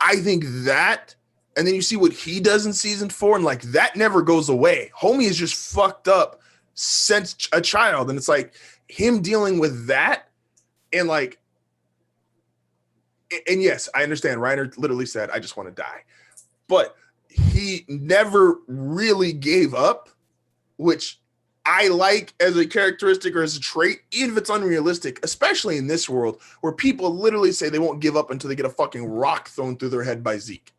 I think that, and then you see what he does in season 4, and like, that never goes away. Homie is just fucked up since a child. And it's like him dealing with that. And like, and yes, I understand. Reiner literally said, I just want to die. But he never really gave up, which I like as a characteristic or as a trait, even if it's unrealistic, especially in this world where people literally say they won't give up until they get a fucking rock thrown through their head by Zeke.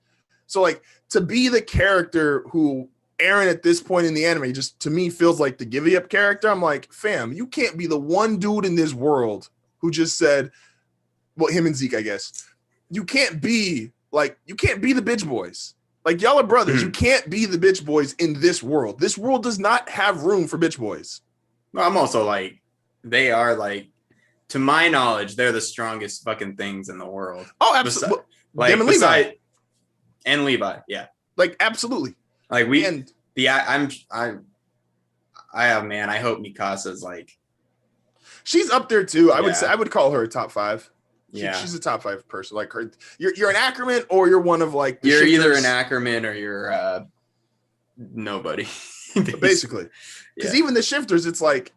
So like, to be the character who Eren at this point in the anime just to me feels like the give up character, I'm like, fam, you can't be the one dude in this world who just said, well, him and Zeke, I guess. You can't be the bitch boys. Like, y'all are brothers. You can't be the bitch boys in this world. This world does not have room for bitch boys. Well, I'm also like, they are like, to my knowledge, they're the strongest fucking things in the world. Oh, absolutely. Like, and Levi. And Levi, yeah. Like, absolutely. Like, I hope Mikasa's like, she's up there too. I would call her a top 5. She's a top 5 person. Like her, you're an Ackerman or you're one of like you're either an Ackerman or you're nobody. basically. Because even the shifters, it's like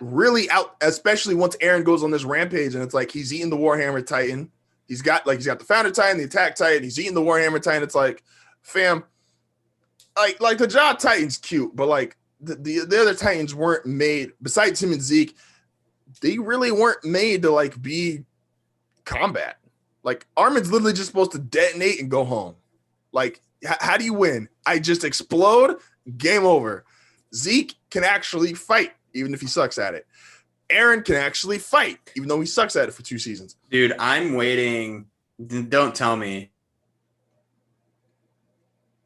really out, especially once Eren goes on this rampage and it's like he's eating the Warhammer Titan. He's got the Founder Titan, the Attack Titan. He's eating the Warhammer Titan. It's like, fam, like the Jaw Titan's cute, but like the other Titans weren't made. Besides him and Zeke, they really weren't made to like be combat. Like Armin's literally just supposed to detonate and go home. Like, how do you win? I just explode. Game over. Zeke can actually fight, even if he sucks at it. Eren can actually fight, even though he sucks at it for 2 seasons. Dude, I'm waiting. Don't tell me,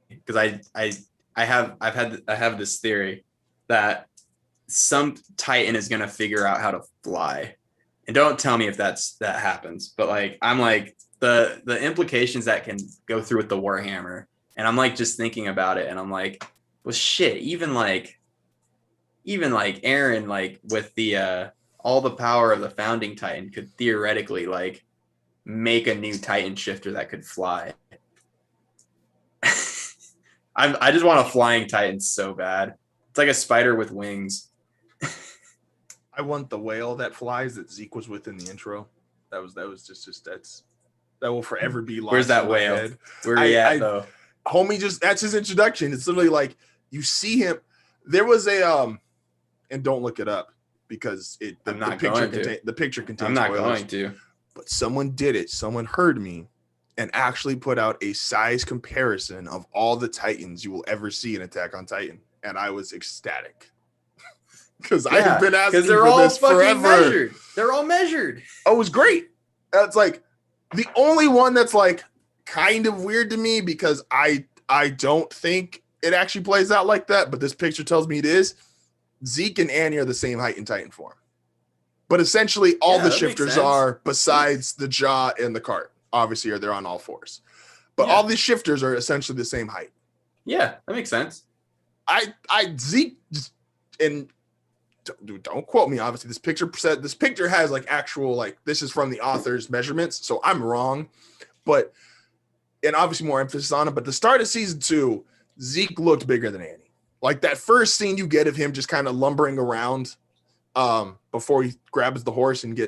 because I have this theory that some Titan is gonna figure out how to fly, and don't tell me if that happens. But like, I'm like the implications that can go through with the Warhammer, and I'm like just thinking about it, and I'm like, well, shit. Even like Eren, like with the all the power of the founding Titan, could theoretically like make a new Titan shifter that could fly. I just want a flying Titan so bad. It's like a spider with wings. I want the whale that flies that Zeke was with in the intro. That will forever be lost. Where's that in my whale? head. Where are you at though? Homie, that's his introduction. It's literally like you see him. There was a and don't look it up because the picture contains I'm not spoilers. going to. But someone did it. Someone heard me and actually put out a size comparison of all the Titans you will ever see in Attack on Titan. And I was ecstatic. Because I've been asking they're for all this fucking forever. measured. They're all measured. Oh, it was great. That's like the only one that's like kind of weird to me because I don't think it actually plays out like that, but this picture tells me it is. Zeke and Annie are the same height in Titan form. But essentially all the shifters are, besides the jaw and the cart, obviously they're on all fours. But all these shifters are essentially the same height. Yeah, that makes sense. Zeke, and don't quote me, obviously this picture has like actual, like this is from the author's measurements, so I'm wrong, but and obviously more emphasis on it. But the start of season 2, Zeke looked bigger than Annie. Like that first scene you get of him just kind of lumbering around before he grabs the horse and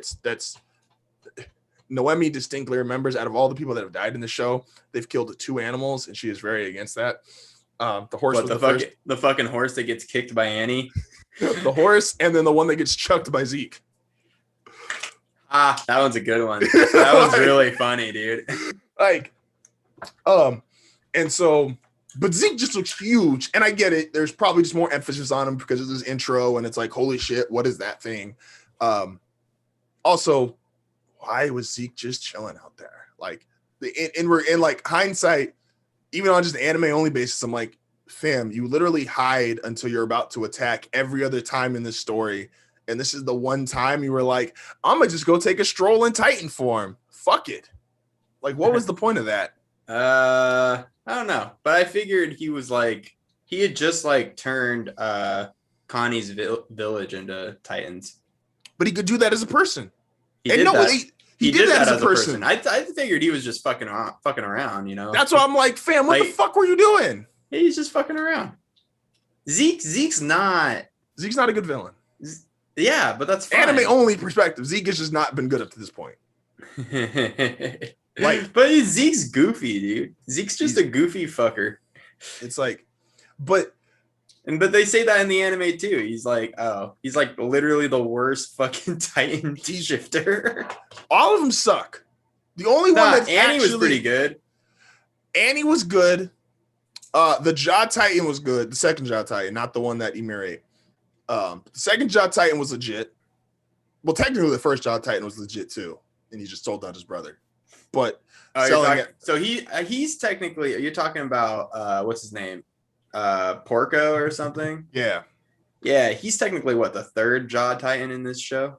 Noemi distinctly remembers, out of all the people that have died in the show, they've killed 2 animals, and she is very against that. The horse was the fucking horse that gets kicked by Annie. The horse, and then the one that gets chucked by Zeke. That one's a good one. That was really funny, dude. Like, and so, but Zeke just looks huge, and I get it. There's probably just more emphasis on him because of this intro, and it's like, holy shit, what is that thing? Also, why was Zeke just chilling out there? Like, we're in like hindsight, even on just an anime only basis, I'm like, fam, you literally hide until you're about to attack every other time in this story. And this is the one time you were like, I'm going to just go take a stroll in Titan form. Fuck it. Like, what was the point of that? I don't know. But I figured he had just like turned Connie's village into Titans. But he could do that as a person. He did that as a person. I figured he was just fucking around, you know? That's why I'm like, fam, what the fuck were you doing? He's just fucking around. Zeke's not a good villain. Yeah, but that's fine. Anime only perspective. Zeke has just not been good up to this point. But Zeke's goofy, dude. Zeke's just a goofy fucker. It's like, but they say that in the anime too. He's like literally the worst fucking Titan shifter. All of them suck. The only one that's Annie was pretty good. Annie was good. The Jaw Titan was good. The second Jaw Titan, not the one that Ymir ate. The second Jaw Titan was legit. Well, technically, the first Jaw Titan was legit too, and he just sold out his brother. But so he's technically, you're talking about what's his name, Porco or something? Yeah, he's technically what, the third Jaw Titan in this show.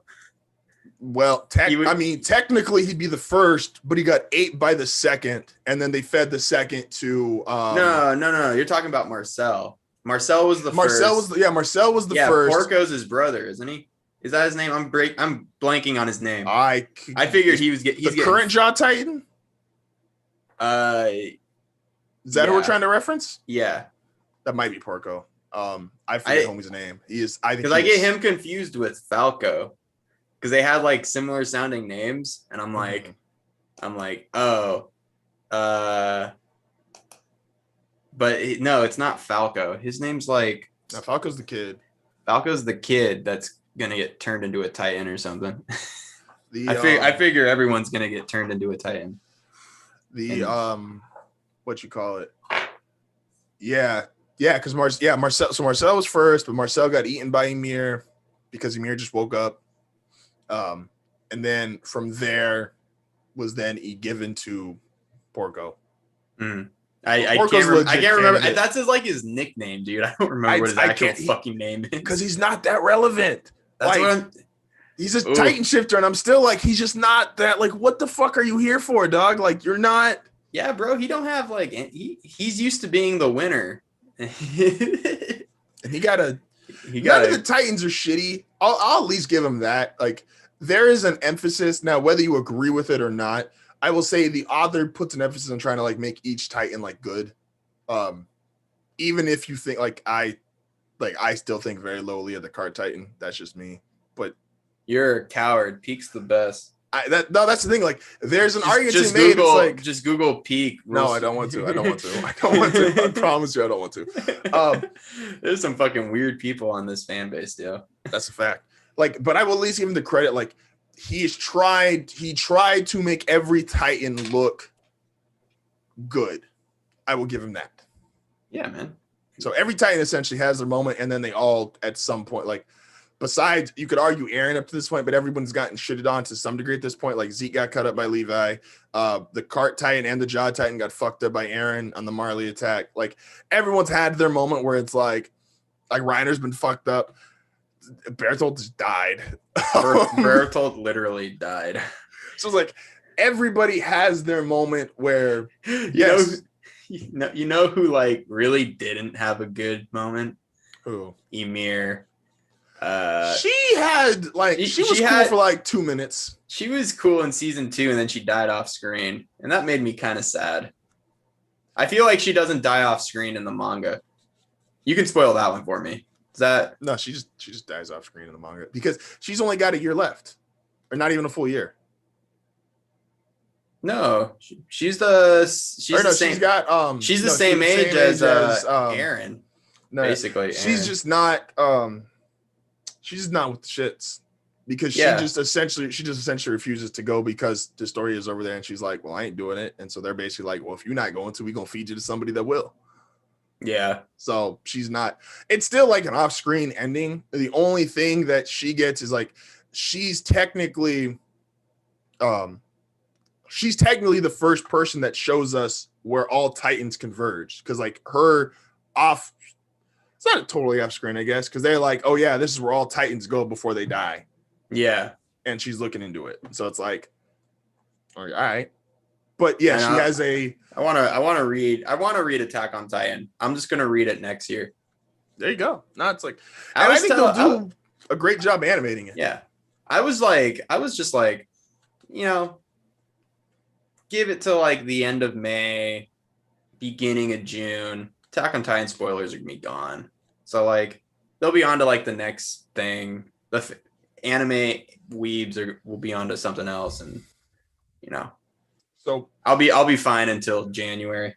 Well, technically he'd be the first, but he got ate by the second, and then they fed the second to. No. You're talking about Marcel. Marcel was the first. Marcel was the first. Porco's his brother, isn't he? Is that his name? I'm blanking on his name. I figured he's the current Jaw Titan. Is that who we're trying to reference? Yeah, that might be Porco. I forget homie's name. He is. I get him confused with Falco. Because they had like similar sounding names, and I'm like, oh, but no, it's not Falco. His name's like. No, Falco's the kid. Falco's the kid that's gonna get turned into a Titan or something. I figure everyone's gonna get turned into a Titan. What you call it? Yeah, because Marcel. So Marcel was first, but Marcel got eaten by Ymir because Ymir just woke up. And then from there was then given to Porco. I can't remember. That's his nickname, dude. I don't remember what his actual fucking name is. Because he's not that relevant. That's what I'm. He's a Titan shifter, and I'm still like, he's just not that. Like, what the fuck are you here for, dog? Like, you're not. Yeah, bro. He don't have like. He's used to being the winner. And he got a. None of the Titans are shitty. I'll at least give him that. Like, there is an emphasis now, whether you agree with it or not. I will say the author puts an emphasis on trying to like make each Titan like good. Even if you think I still think very lowly of the Cart Titan. That's just me. But you're a coward. Peak's the best. That's the thing. Like, there's an argument to be made. It's like, just Google Peak. No, I don't want to. I promise you, I don't want to. There's some fucking weird people on this fan base, yo. That's a fact. Like, but I will at least give him the credit. Like, he tried to make every Titan look good. I will give him that. Yeah, man. So every Titan essentially has their moment, and then they all at some point, like, besides, you could argue Eren up to this point, but everyone's gotten shitted on to some degree at this point. Like, Zeke got cut up by Levi. The Cart Titan and the Jaw Titan got fucked up by Eren on the Marley attack. Like, everyone's had their moment where it's like Reiner's been fucked up. Bertolt just died. Bertolt literally died. So it's like everybody has their moment where you know who like really didn't have a good moment? Who? Ymir. She had like she was cool for like 2 minutes. She was cool in season 2, and then she died off screen, and that made me kind of sad. I feel like she doesn't die off screen in the manga. You can spoil that one for me. Is that no? She just dies off screen in the manga because she's only got a year left, or not even a full year. No, she's the same. She's the same age as Eren. No, basically, she's just not. She's just not with the shits because she just essentially refuses to go because the story is over there, and she's like, "Well, I ain't doing it," and so they're basically like, "Well, if you're not going to, we gonna feed you to somebody that will." Yeah. So she's not. It's still like an off-screen ending. The only thing that she gets is like she's technically the first person that shows us where all Titans converge, because like her off. It's not totally off screen, I guess, because they're like, oh yeah, this is where all Titans go before they die. Yeah. And she's looking into it. So it's like, all right. But yeah, she has a I wanna read Attack on Titan. I'm just gonna read it next year. There you go. No, it's like I think they'll do a great job animating it. Yeah. I was just like, give it to like the end of May, beginning of June. Attack on Titan spoilers are gonna be gone. So like they'll be on to like the next thing. The anime weebs will be on to something else, and So I'll be fine until January.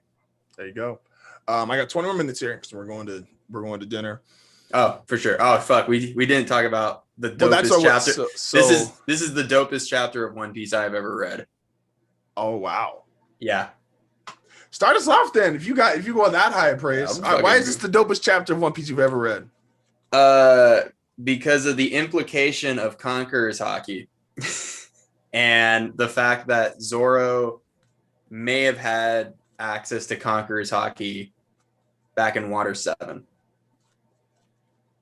There you go. I got 20 more minutes here because we're going to dinner. Oh, for sure. Oh fuck, we didn't talk about the dopest chapter. This is the dopest chapter of One Piece I've ever read. Oh wow. Yeah. Start us off then. If you go on that high of praise, why is this the dopest chapter of One Piece you've ever read? Because of the implication of Conqueror's Haki, and the fact that Zoro may have had access to Conqueror's Haki back in Water 7.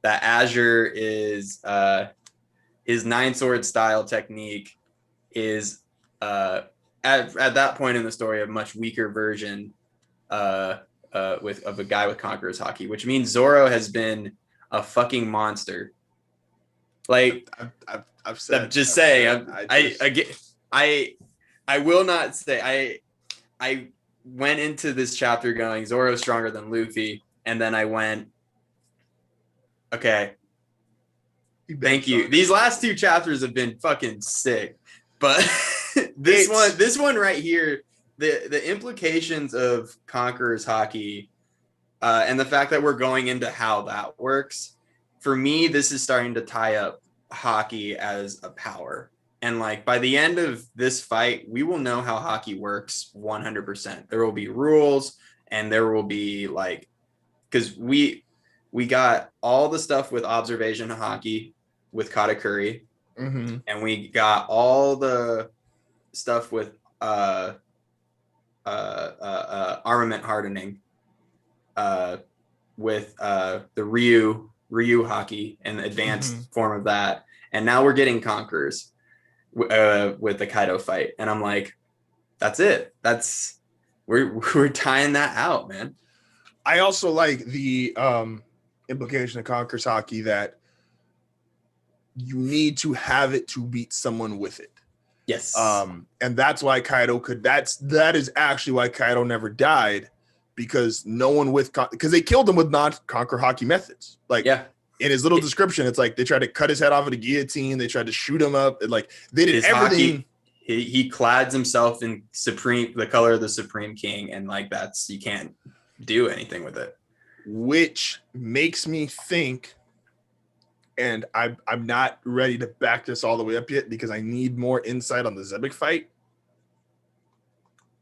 That Azure is his 9-sword style technique is at that point in the story a much weaker version of a guy with Conqueror's Haki, which means Zoro has been a fucking monster. Like I've said, I'm just saying. I will not say I went into this chapter going Zoro's stronger than Luffy, and then I went, okay, thank you. These last 2 chapters have been fucking sick, but this one right here, the implications of Conqueror's Haki, and the fact that we're going into how that works, for me, this is starting to tie up Haki as a power. And like by the end of this fight, we will know how Haki works 100%. There will be rules, and there will be like, because we got all the stuff with observation Haki with Katakuri. and we got all the stuff with armament hardening with the Ryu Haki and the advanced form of that, and now we're getting Conquerors with the Kaido fight, and I'm like, that's it. We're tying that out, man. I also like the implication of Conquerors Haki that you need to have it to beat someone with it. Yes. And that's why Kaido that is actually why Kaido never died, because no one because they killed him with non-Conquer Haki methods. Like, yeah. In his little description, it's like they tried to cut his head off with a guillotine. They tried to shoot him up. And like they did everything. Haki, he clads himself in the color of the Supreme King, and like you can't do anything with it. Which makes me think, and I'm not ready to back this all the way up yet because I need more insight on the Xebec fight.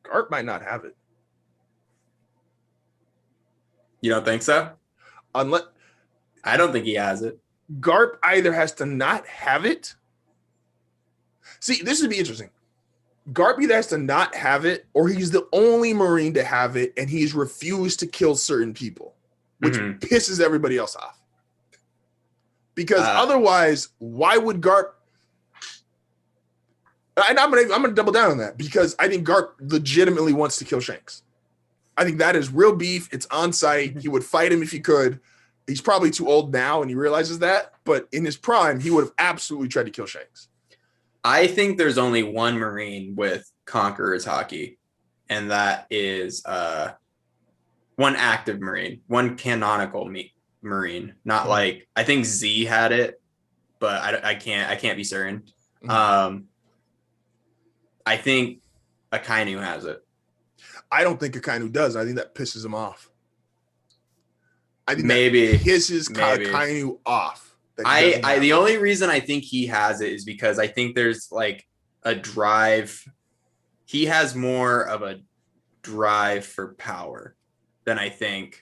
Garp might not have it. You don't think so? I don't think he has it. Garp either has to not have it. See, this would be interesting. Garp either has to not have it, or he's the only Marine to have it, and he's refused to kill certain people, which pisses everybody else off. Because otherwise, why would Garp? And I'm gonna double down on that, because I think Garp legitimately wants to kill Shanks. I think that is real beef. It's on site. He would fight him if he could. He's probably too old now, and he realizes that. But in his prime, he would have absolutely tried to kill Shanks. I think there's only one Marine with Conqueror's Haki, and that is one active Marine, one canonical Marine. Not like, I think Z had it, but I can't be certain. I think Akainu has it. I don't think Akainu does. I think that pisses him off. I think maybe that pisses Akainu off. The only reason I think he has it is because I think there's like a drive. He has more of a drive for power than I think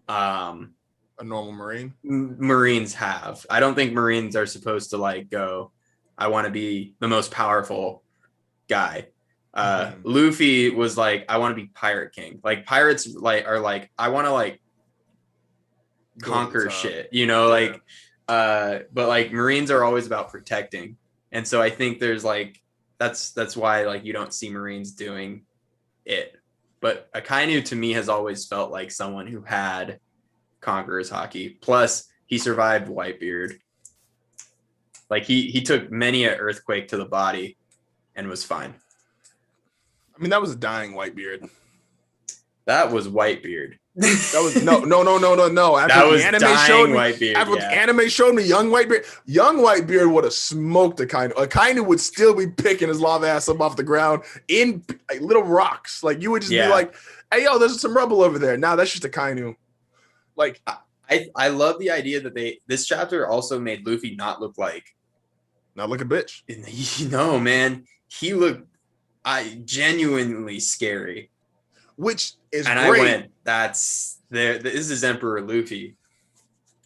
a normal Marine Marines have. I don't think Marines are supposed to like go, I want to be the most powerful guy. Luffy was like, I want to be Pirate King. Like pirates are like, I want to like conquer shit, like but like Marines are always about protecting, and so I think there's like that's why like you don't see Marines doing it. But Akainu to me has always felt like someone who had Conqueror's Haki, plus he survived Whitebeard. Like he took many an earthquake to the body and was fine. I mean, that was a dying Whitebeard. That was Whitebeard. That was no. After that was dying Whitebeard. After the anime showed me young Whitebeard would have smoked Akainu. Akainu would still be picking his lava ass up off the ground in like, little rocks. Like you would just be like, "Hey, yo, there's some rubble over there." Now that's just Akainu. Like I love the idea that this chapter also made Luffy not look a bitch. No, man, he looked genuinely scary. Which is and great. I went, this is Emperor Luffy.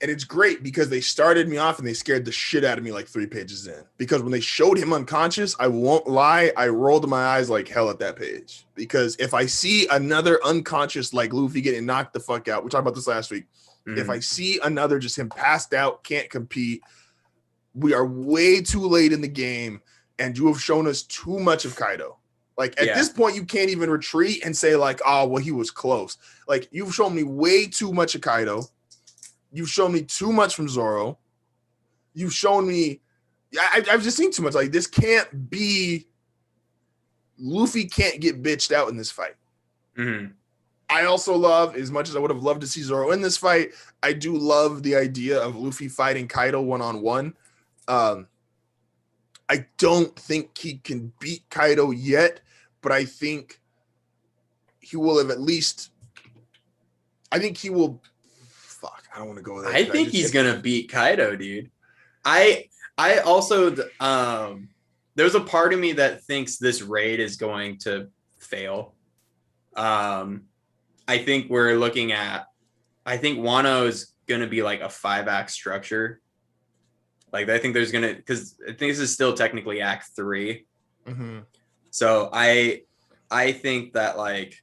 And it's great because they started me off and they scared the shit out of me like 3 pages in. Because when they showed him unconscious, I won't lie, I rolled my eyes like hell at that page. Because if I see another unconscious like Luffy getting knocked the fuck out, we talked about this last week. If I see another just him passed out, can't compete, we are way too late in the game and you have shown us too much of Kaido. Like at this point, you can't even retreat and say like, oh, well, he was close. Like you've shown me way too much of Kaido. You've shown me too much from Zoro. You've shown me, I've just seen too much. Like this can't be, Luffy can't get bitched out in this fight. I also love, as much as I would have loved to see Zoro in this fight, I do love the idea of Luffy fighting Kaido one-on-one. I don't think he can beat Kaido yet, but I think he will have at least. I think he will. Fuck, I don't want to go there. I think he's gonna beat Kaido, dude. I also there's a part of me that thinks this raid is going to fail. I think we're looking at. I think Wano is gonna be like a 5-act structure. Like I think there's gonna, because I think this is still technically Act 3. Mm-hmm. So I think that like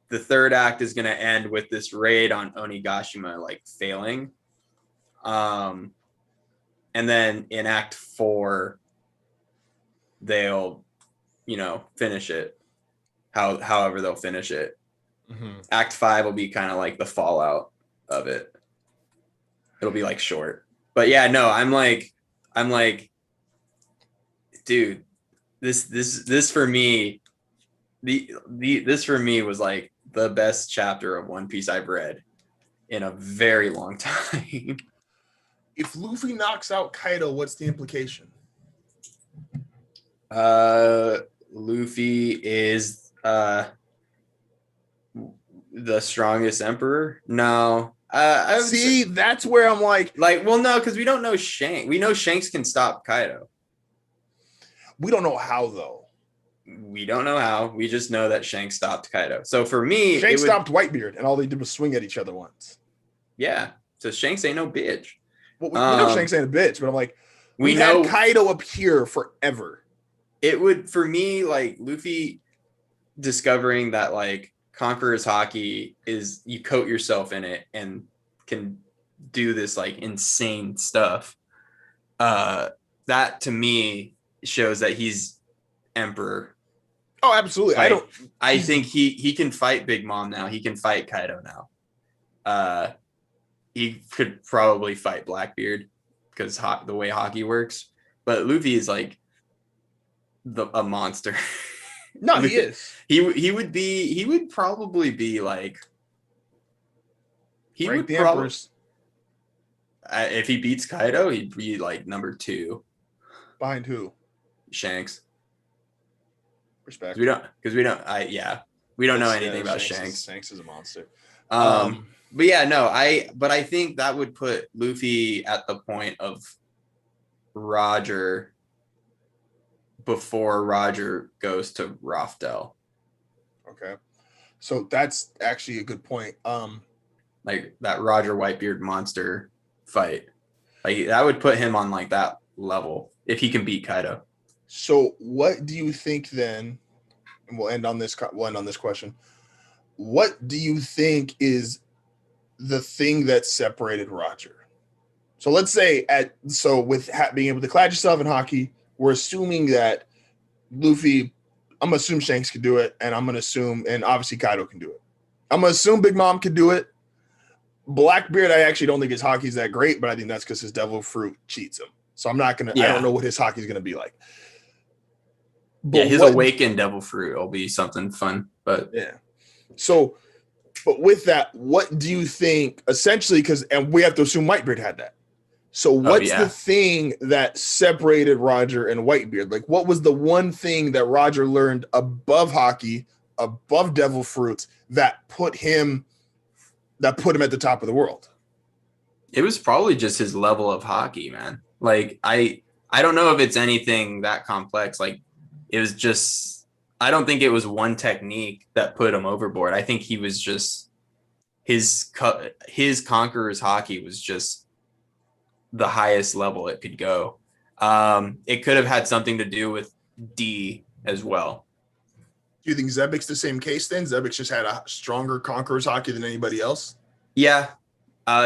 the third act is gonna end with this raid on Onigashima like failing. And then in Act 4, they'll, finish it. However they'll finish it. Mm-hmm. Act 5 will be kind of like the fallout of it. It'll be like short. But yeah, no, I'm like, dude, this for me, this for me was like the best chapter of One Piece I've read in a very long time. If Luffy knocks out Kaido, what's the implication? Luffy is the strongest emperor. No, see, that's where I'm like, well, no, because we don't know Shanks. We know Shanks can stop Kaido. We don't know how though. We don't know how. We just know that Shanks stopped Kaido. So for me, Shanks stopped Whitebeard, and all they did was swing at each other once. Yeah. So Shanks ain't no bitch. Well, we know Shanks ain't a bitch, but I'm like, we know had Kaido up here forever. It would, for me, like Luffy discovering that like Conqueror's Haki is you coat yourself in it and can do this like insane stuff. That to me shows that he's emperor. Oh, absolutely. Like, I think he can fight Big Mom now. He can fight Kaido now. He could probably fight Blackbeard because the way Haki works. But Luffy is like a monster. No, he is. He would probably be like would probably if he beats Kaido, he'd be like number 2. Behind who? Shanks. Respect. We don't know anything about Shanks. Shanks is a monster. But yeah, no, I think that would put Luffy at the point of Roger before Roger goes to Raftel. Okay. So that's actually a good point. Like that Roger Whitebeard monster fight. Like that would put him on like that level if he can beat Kaido. So what do you think then? And we'll end on this question. What do you think is the thing that separated Roger? So let's say with being able to clad yourself in Haki, we're assuming that Luffy, I'm gonna assume Shanks can do it, and I'm gonna assume, and obviously Kaido can do it. I'm gonna assume Big Mom can do it. Blackbeard, I actually don't think his Haki's that great, but I think that's because his Devil Fruit cheats him. So I'm not gonna. Yeah. I don't know what his Haki's gonna be like. But his awakened Devil Fruit will be something fun. But yeah. So, but with that, what do you think? Essentially, and we have to assume Whitebeard had that. So what's the thing that separated Roger and Whitebeard? Like, what was the one thing that Roger learned above Haki, above Devil Fruits, that put him at the top of the world? It was probably just his level of Haki, man. Like, I don't know if it's anything that complex. Like, it was just, I don't think it was one technique that put him overboard. I think he was just, his Conqueror's Haki was just the highest level it could go. It could have had something to do with D as well. Do you think Zebek's the same case then? Zebek's just had a stronger Conqueror's Haki than anybody else? Yeah.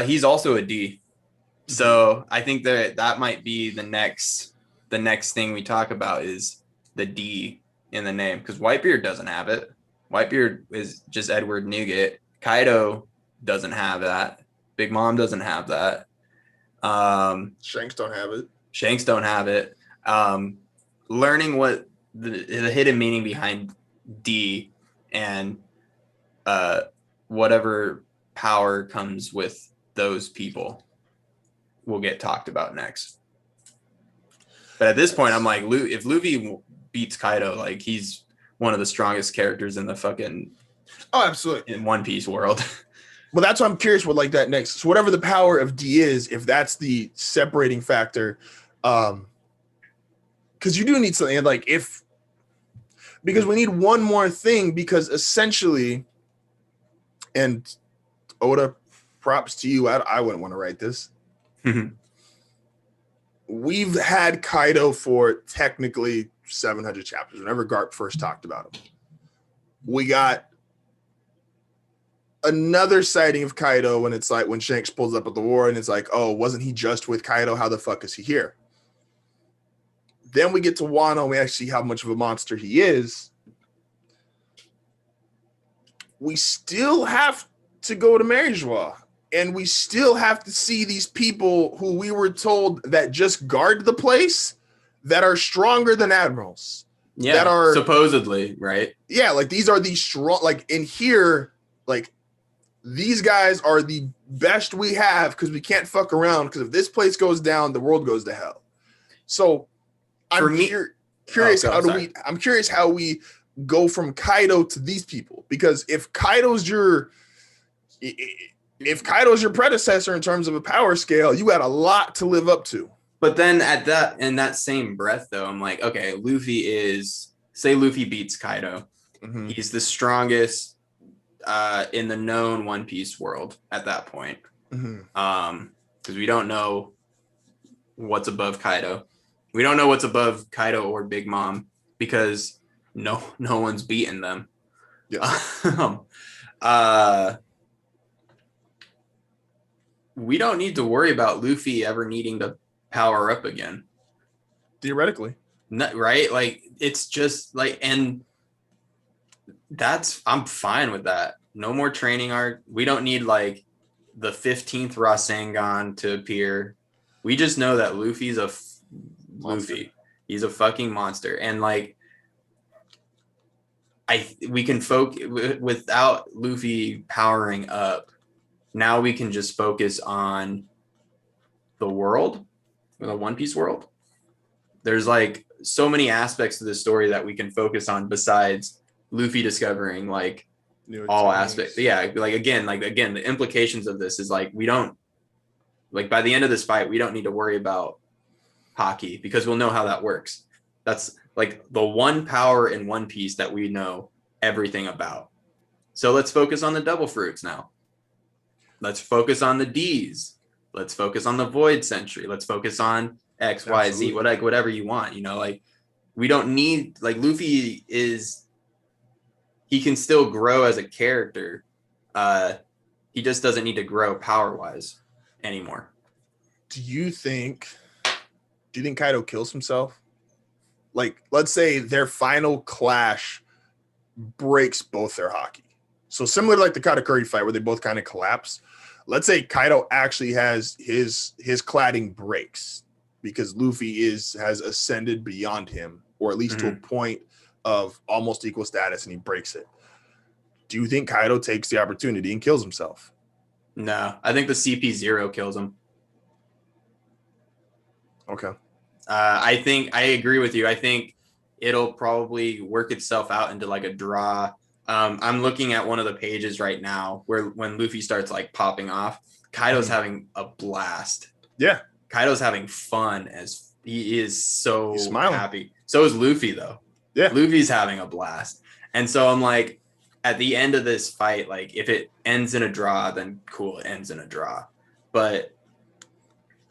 He's also a D. So I think that might be the next thing we talk about is the D in the name, because Whitebeard doesn't have it. Whitebeard is just Edward Newgate. Kaido doesn't have that. Big Mom doesn't have that. Shanks don't have it. Learning what the hidden meaning behind D and whatever power comes with those people will get talked about next. But at this point, I'm like, if Luffy beats Kaido, like he's one of the strongest characters in the fucking absolutely in One Piece world. Well, that's why I'm curious what like that next. So whatever the power of D is, if that's the separating factor, because you do need something like because we need one more thing, because essentially, and Oda, props to you. I wouldn't want to write this. we've had Kaido for technically 700 chapters. Whenever Garp first talked about him, we got another sighting of Kaido when it's like when Shanks pulls up at the war and it's like, oh, wasn't he just with Kaido? How the fuck is he here? Then we get to Wano and we actually see how much of a monster he is. We still have to go to Marijois, and we still have to see these people who we were told that just guard the place that are stronger than admirals. Yeah, that are supposedly, right? Yeah, like these are these strong, like in here, like these guys are the best we have because we can't fuck around, because if this place goes down, the world goes to hell. So I'm curious how we go from Kaido to these people, because if Kaido's your predecessor in terms of a power scale, you got a lot to live up to. But then in that same breath, though, I'm like, okay, say Luffy beats Kaido. Mm-hmm. He's the strongest in the known One Piece world at that point. Mm-hmm. Because we don't know what's above Kaido. We don't know what's above Kaido or Big Mom because no one's beaten them. Yes. We don't need to worry about Luffy ever needing to power up again. Theoretically. Right? Like, it's just like, and I'm fine with that. No more training arc. We don't need like the 15th Rasengan to appear. We just know that Luffy's Luffy. He's a fucking monster. And like, we can focus without Luffy powering up. Now we can just focus on the world, the One Piece world. There's like so many aspects to this story that we can focus on besides Luffy discovering like all aspects. Yeah, like again, the implications of this is like we don't, like by the end of this fight, we don't need to worry about Haki because we'll know how that works. That's like the one power in One Piece that we know everything about. So let's focus on the double fruits now. Let's focus on the D's. Let's focus on the Void Century. Let's focus on X, Y, Absolutely. Z, whatever you want. You know, like we don't need, like Luffy he can still grow as a character. He just doesn't need to grow power-wise anymore. Do you think Kaido kills himself? Like, let's say their final clash breaks both their Haki. So similar to like the Katakuri fight where they both kind of collapse. Let's say Kaido actually has his cladding breaks because Luffy has ascended beyond him, or at least to a point of almost equal status, and he breaks it. Do you think Kaido takes the opportunity and kills himself? No, I think the CP0 kills him. Okay. I think I agree with you. I think it'll probably work itself out into like a draw. I'm looking at one of the pages right now where when Luffy starts like popping off, Kaido's having a blast. Yeah. Kaido's having fun as he is so happy. So is Luffy though. Yeah. Luffy's having a blast. And so I'm like, at the end of this fight, like if it ends in a draw, then cool, it ends in a draw. But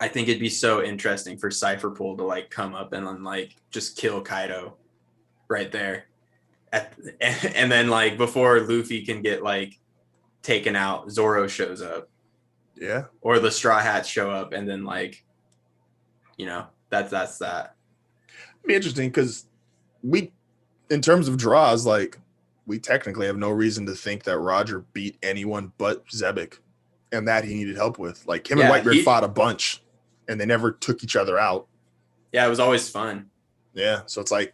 I think it'd be so interesting for Cypher Pool to like come up and then like just kill Kaido right there. And then like before Luffy can get like taken out, Zoro shows up. Yeah. Or the Straw Hats show up, and then like, you know, that's that. It'd be interesting because in terms of draws, like we technically have no reason to think that Roger beat anyone but Zebek, and that he needed help with. Like him and Whitebeard fought a bunch, and they never took each other out. Yeah, it was always fun. Yeah, so it's like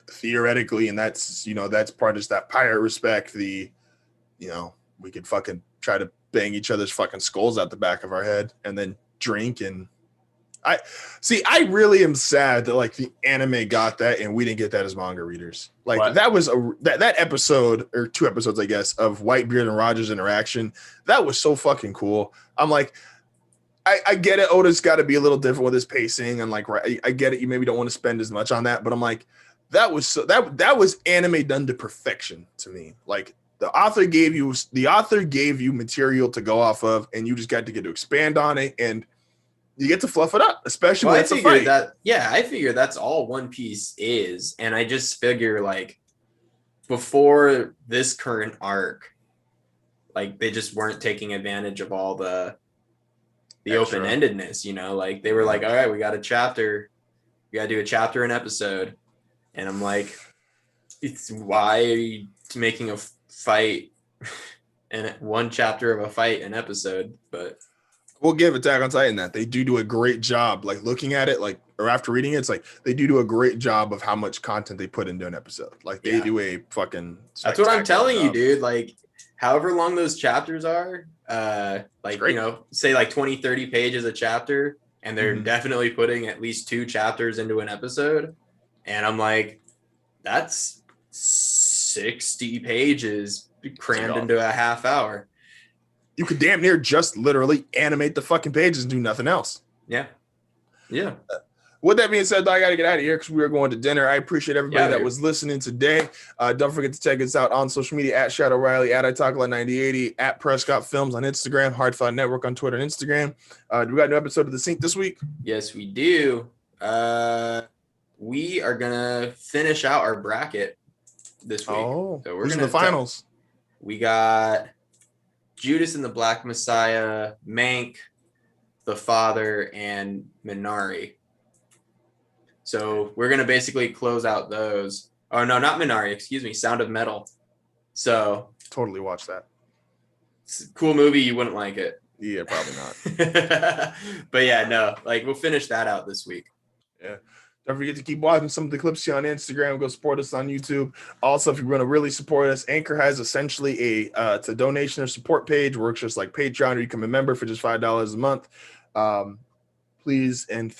theoretically, and that's part of that pirate respect. We could fucking try to bang each other's fucking skulls out the back of our head, and then drink. And I really am sad that like the anime got that and we didn't get that as manga readers. Like what? That was that episode or 2 episodes, I guess, of Whitebeard and Roger's interaction. That was so fucking cool. I'm like, I get it. Oda's got to be a little different with his pacing, and like, I get it. You maybe don't want to spend as much on that, but I'm like, that was anime done to perfection to me. Like the author gave you material to go off of, and you just got to get to expand on it. And You get to fluff it up, especially when it's a fight. I figure that's all One Piece is. And I just figure like before this current arc, like they just weren't taking advantage of all the open-endedness, you know, like they were like, all right, we got a chapter. We got to do a chapter an episode. And I'm like, it's why are you making a fight and one chapter of a fight an episode? But we'll give Attack on Titan that they do a great job. Like looking at it, like, or after reading it, it's like they do a great job of how much content they put into an episode. Like they do a fucking. That's what I'm telling you, dude. Like, however long those chapters are, like, you know, say like 20, 30 pages a chapter, and they're definitely putting at least 2 chapters into an episode. And I'm like, that's 60 pages crammed into a half hour. You could damn near just literally animate the fucking pages and do nothing else. Yeah. Yeah. With that being said, I got to get out of here because we are going to dinner. I appreciate everybody that was listening today. Don't forget to check us out on social media at Shadow Riley, at iTalkALot9080, at Prescott Films on Instagram, Hardthought Network on Twitter and Instagram. Do we got a new episode of The Sync this week? Yes, we do. We are going to finish out our bracket this week. Oh, so we're going to the finals. We got Judas and the Black Messiah, Mank, The Father, and Minari. So we're going to basically close out those. Oh, no, not Minari. Excuse me. Sound of Metal. So totally watch that. It's a cool movie. You wouldn't like it. Yeah, probably not. But yeah, no, like we'll finish that out this week. Yeah. Don't forget to keep watching some of the clips here on Instagram. Go support us on YouTube. Also, if you're going to really support us, Anchor has essentially it's a donation or support page. Works just like Patreon, or you can be a member for just $5 a month. Please and